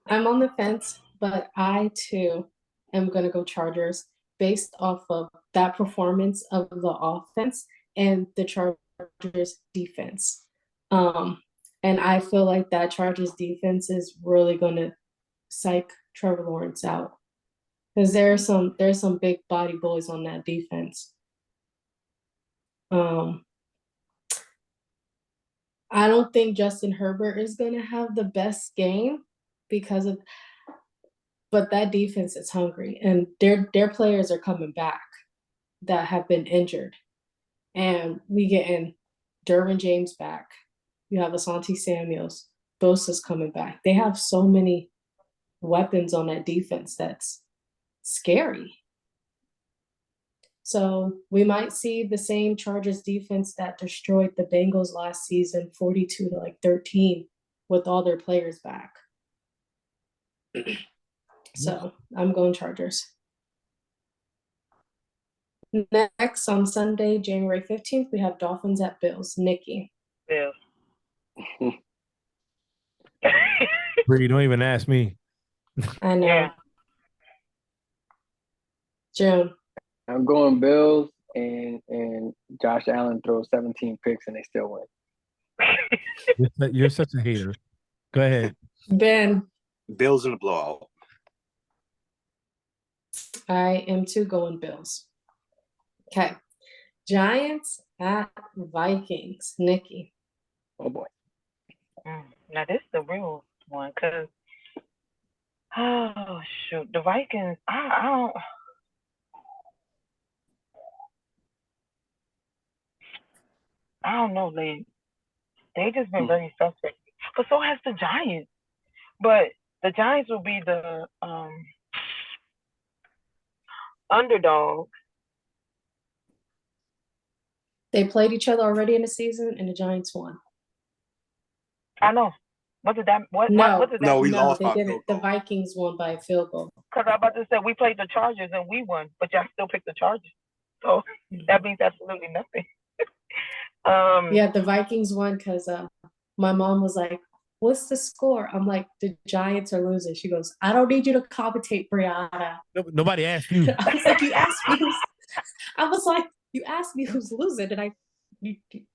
I'm on the fence, but I too am going to go Chargers based off of that performance of the offense and the Chargers defense. And I feel like that Chargers defense is really going to psych Trevor Lawrence out because there's some big body boys on that defense. I don't think Justin Herbert is going to have the best game but that defense is hungry and their players are coming back that have been injured. And we getting Derwin James back. You have Asante Samuels. Bosa's coming back. They have so many weapons on that defense that's scary. So we might see the same Chargers defense that destroyed the Bengals last season, 42-13, with all their players back. So I'm going Chargers. Next, on Sunday, January 15th, we have Dolphins at Bills. Nikki. Bills. Bree, don't even ask me. I know. Yeah. June. I'm going Bills, and Josh Allen throws 17 picks, and they still win. You're such a hater. Go ahead. Ben. Bills in the blowout. I am too going Bills. Okay. Giants at Vikings. Nikki. Oh, boy. Now, this is the real one because, oh, shoot, the Vikings, I I don't know, they just been very suspect. But so has the Giants. But the Giants will be the underdog. They played each other already in the season, and the Giants won. I know. What did that? What did that? No, we No, lost they by didn't. field The goal. Vikings won by a field goal. Because I was about to say we played the Chargers and we won, but y'all still picked the Chargers. So that means absolutely nothing. Yeah, the Vikings won because my mom was like, "What's the score?" I'm like, "The Giants are losing." She goes, "I don't need you to commentate, Brianna." Nobody asked you. I was like, "You asked me who's." I was like, "You asked me who's losing," and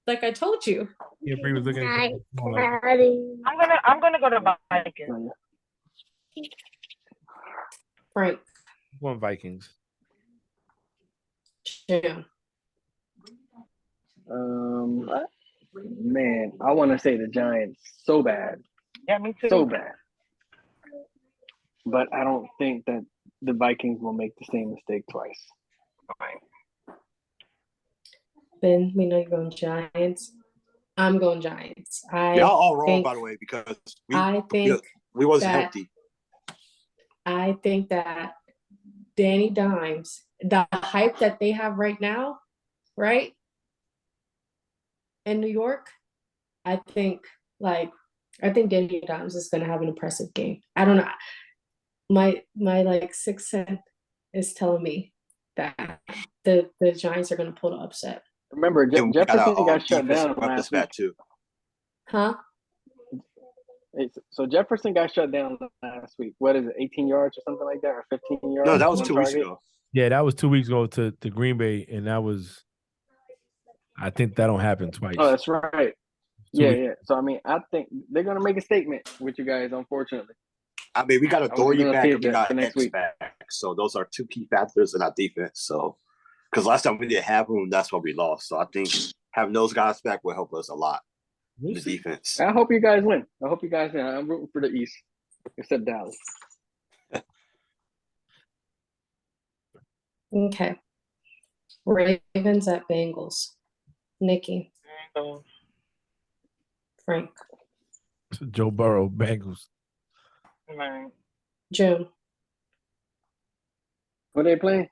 like I told you. Yeah, Bree was looking at the phone like, I'm gonna go to Vikings. Frank. going Vikings. Yeah. Man, I want to say the Giants so bad, Yeah, me too. so bad. But I don't think that the Vikings will make the same mistake twice. Ben, we know you're going Giants. I'm going Giants. Y'all all wrong, by the way, because we wasn't healthy. I think that Danny Dimes, the hype that they have right now, right? In New York, I think Danny Dimes is gonna have an impressive game. I don't know. My like sixth sense is telling me that the Giants are gonna pull the upset. Remember, Jefferson got shut down last week. Too. Huh? So Jefferson got shut down last week. What is it, 18 yards or something like that, or 15 yards? No, that was 2 weeks ago. Yeah, that was 2 weeks ago to Green Bay, and that was. I think that don't happen twice. Oh, that's right. Yeah. So I mean, I think they're gonna make a statement with you guys. Unfortunately, I mean, we got a Dory back and we got next X week back, so those are two key factors in our defense. So, because last time we didn't have them, that's why we lost. So I think having those guys back will help us a lot in the defense. I hope you guys win. I'm rooting for the East, except Dallas. Okay. Ravens at Bengals. Nikki. Frank. Joe Burrow, Bengals. June. What are they playing?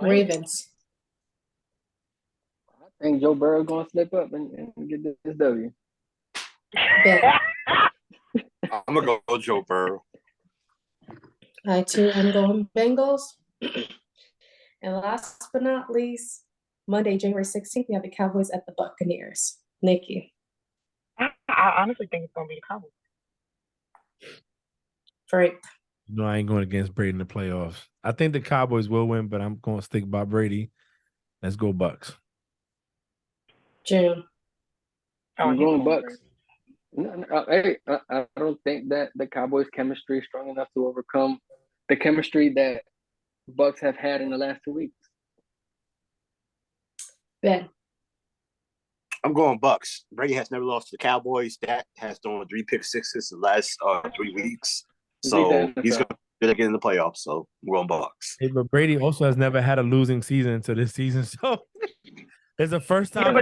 Ravens. I think Joe Burrow going to slip up and get this W. Ben. I'm going to go Joe Burrow. I too am going Bengals. And last but not least, Monday, January 16th, we have the Cowboys at the Buccaneers. Nikki. I honestly think it's going to be the Cowboys. Frank. No, I ain't going against Brady in the playoffs. I think the Cowboys will win, but I'm going to stick by Brady. Let's go Bucks. June. I'm going Bucks. I don't think that the Cowboys' chemistry is strong enough to overcome the chemistry that Bucks have had in the last 2 weeks. Ben. I'm going Bucks. Brady has never lost to the Cowboys. Dak has thrown 3 pick sixes in the last 3 weeks. So he's going to get in the playoffs. So we're going Bucks. Hey, but Brady also has never had a losing season until this season. So it's the first time.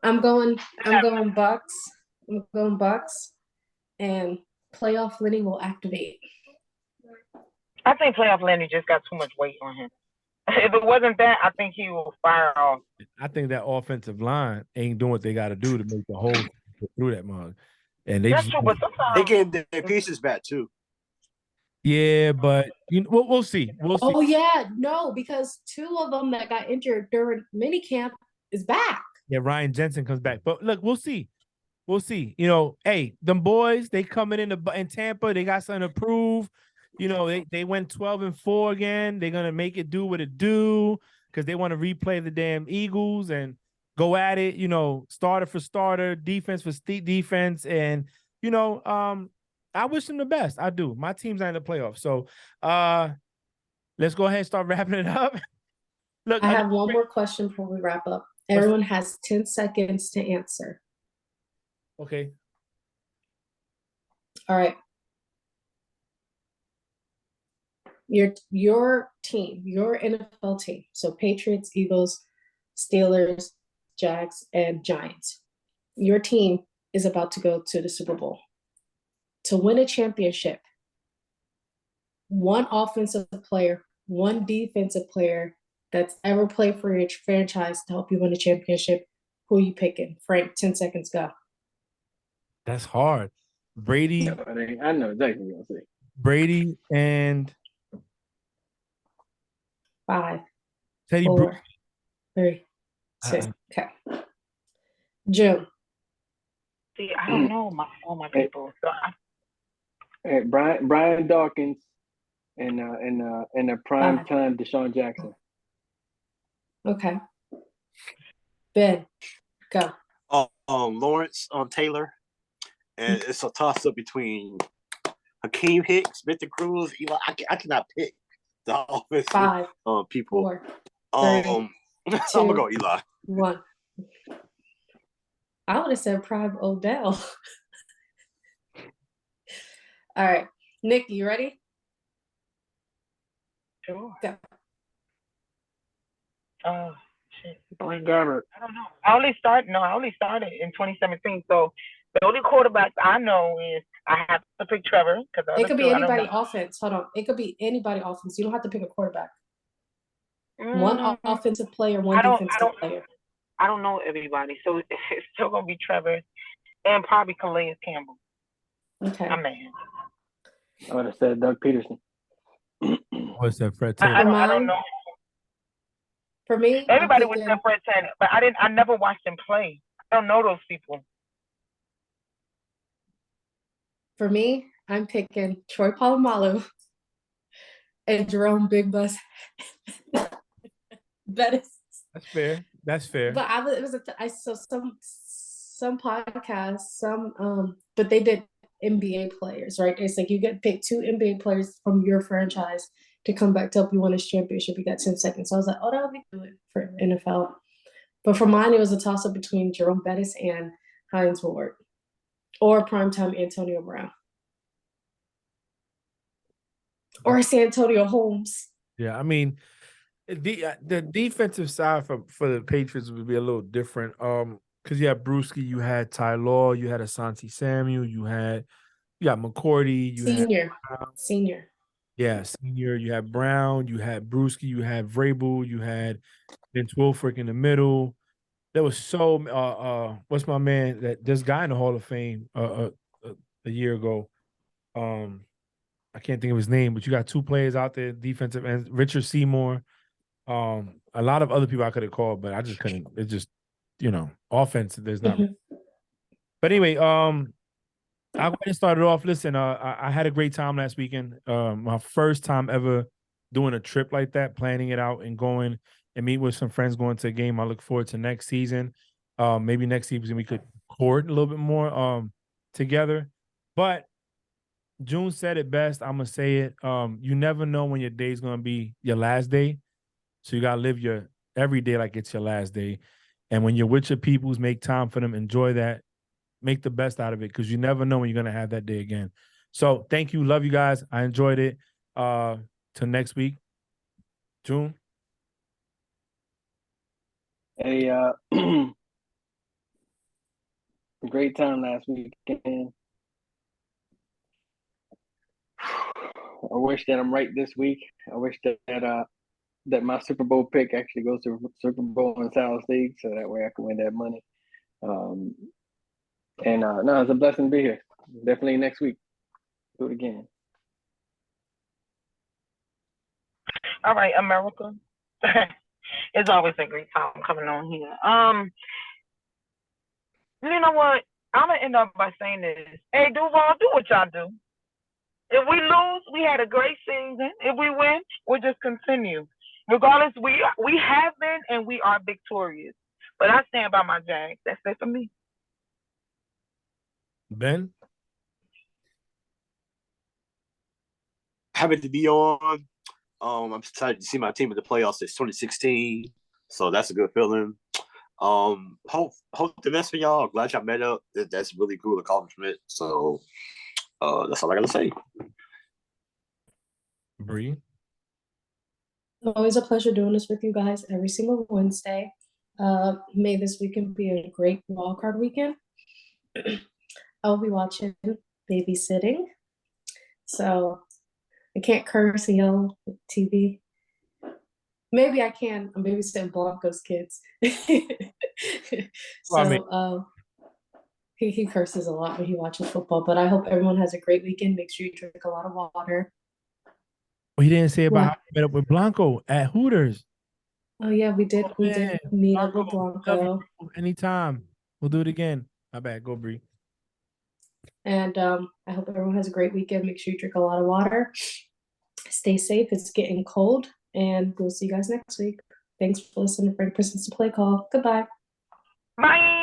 I'm going Bucks. I'm going Bucks. And playoff Lenny will activate. I think playoff Lenny just got too much weight on him. If it wasn't that, I think he will fire off. I think that offensive line ain't doing what they got to do to make the whole through that mug. And that's true, but sometimes they getting their pieces back too. Yeah, but we'll see. We'll see. Oh yeah, no, because 2 of them that got injured during minicamp is back. Yeah, Ryan Jensen comes back. But look, we'll see. We'll see. Hey, them boys, they coming in Tampa. They got something to prove. They went 12-4 again. They're gonna make it do what it do because they want to replay the damn Eagles and go at it. Starter for starter, defense for defense, and I wish them the best. I do. My team's not in the playoffs, so let's go ahead and start wrapping it up. Look, I have one more question before we wrap up. Everyone has 10 seconds to answer. Okay. All right. Your team, your NFL team. So Patriots, Eagles, Steelers, Jags, and Giants. Your team is about to go to the Super Bowl. To win a championship, one offensive player, one defensive player that's ever played for your franchise to help you win a championship, who are you picking? Frank, 10 seconds, go. That's hard. Brady, No, I know exactly what you're gonna say. Brady and 5, Teddy 4, Brooks. 3, 2. Okay. Jim. See, I don't know all my people. So Hey, Brian Dawkins and a prime time Deshaun Jackson. Okay. Ben, go. Lawrence Taylor, and it's a toss up between Hakeem Hicks, Victor Cruz, Eli. I cannot pick the offensive 5, people. 4, 3, I'm gonna go Eli. 1. I would have said Prime Odell. All right. Nikki, you ready? sure. Go. Oh shit. Blaine Gabbert. I don't know. I only started in 2017. So the only quarterbacks I know is I have to pick Trevor because It could be anybody offense. Hold on. It could be anybody offense. You don't have to pick a quarterback. One offensive player, one defensive player. I don't know everybody, so it's still gonna be Trevor and probably Calais Campbell. Okay. My man. I would have said Doug Peterson. What's that, Fred Taylor? I don't know. For me, everybody was saying Fred Taylor, but I never watched him play. I don't know those people. For me, I'm picking Troy Polamalu and Jerome Big Bus Bettis. That's fair. That's fair. But I saw some podcasts, but they did NBA players, right? It's like you get pick 2 NBA players from your franchise to come back to help you win this championship. You got 10 seconds. So I was like, oh, that would be good for NFL. But for mine, it was a toss-up between Jerome Bettis and Hines Ward or primetime Antonio Brown. Or Santonio Holmes. Yeah, I mean, the defensive side for the Patriots would be a little different. Because you had Brewski, you had Ty Law, you had Asante Samuel, you got McCourty, Senior. Yeah, senior. You had Brown, you had Brewski, you had Vrabel, you had Vince Wilfork in the middle. There was what's my man this guy in the Hall of Fame a year ago. I can't think of his name, but you got 2 players out there, defensive end, Richard Seymour. A lot of other people I could have called, but I just couldn't. It's just, offense. There's not. But anyway, I'll go ahead and start it off. Listen, I had a great time last weekend. My first time ever doing a trip like that, planning it out and going and meet with some friends going to a game. I look forward to next season. Maybe next season we could court a little bit more together. But June said it best. I'm gonna say it. You never know when your day's gonna be your last day. So you gotta live your every day like it's your last day. And when you're with your peoples, make time for them, enjoy that, make the best out of it, because you never know when you're gonna have that day again. So thank you, love you guys. I enjoyed it. Till next week. June. Hey, great time last weekend. I wish that I'm right this week. I wish that my Super Bowl pick actually goes to Super Bowl in South League, so that way I can win that money. No, it's a blessing to be here. Definitely next week. Do it again. All right, America. It's always a great time coming on here. You know what? I'm gonna end up by saying this. Hey, Duuuuvallll, do what y'all do. If we lose, we had a great season. If we win, we'll just continue. Regardless, we have been and we are victorious. But I stand by my Jags. That's it for me. Ben? Happy to be on. I'm excited to see my team in the playoffs since 2016. So that's a good feeling. Hope the best for y'all. Glad y'all met up. That's a really cool accomplishment. So that's all I gotta say. Bree? Always a pleasure doing this with you guys every single Wednesday. May this weekend be a great wildcard weekend. I'll be watching babysitting. So I can't curse and yell at TV. Maybe I can. I'm babysitting Blanco's kids. So he curses a lot when he watches football, but I hope everyone has a great weekend. Make sure you drink a lot of water. Well, he didn't say about What? how he met up with Blanco at Hooters. Oh yeah, we did Man, meet up with love you, Blanco. bro. Anytime. We'll do it again. My bad. Go, Bree. And I hope everyone has a great weekend. Make sure you drink a lot of water. Stay safe. It's getting cold. And we'll see you guys next week. Thanks for listening to Frank Persons to Play Call. Goodbye. Bye.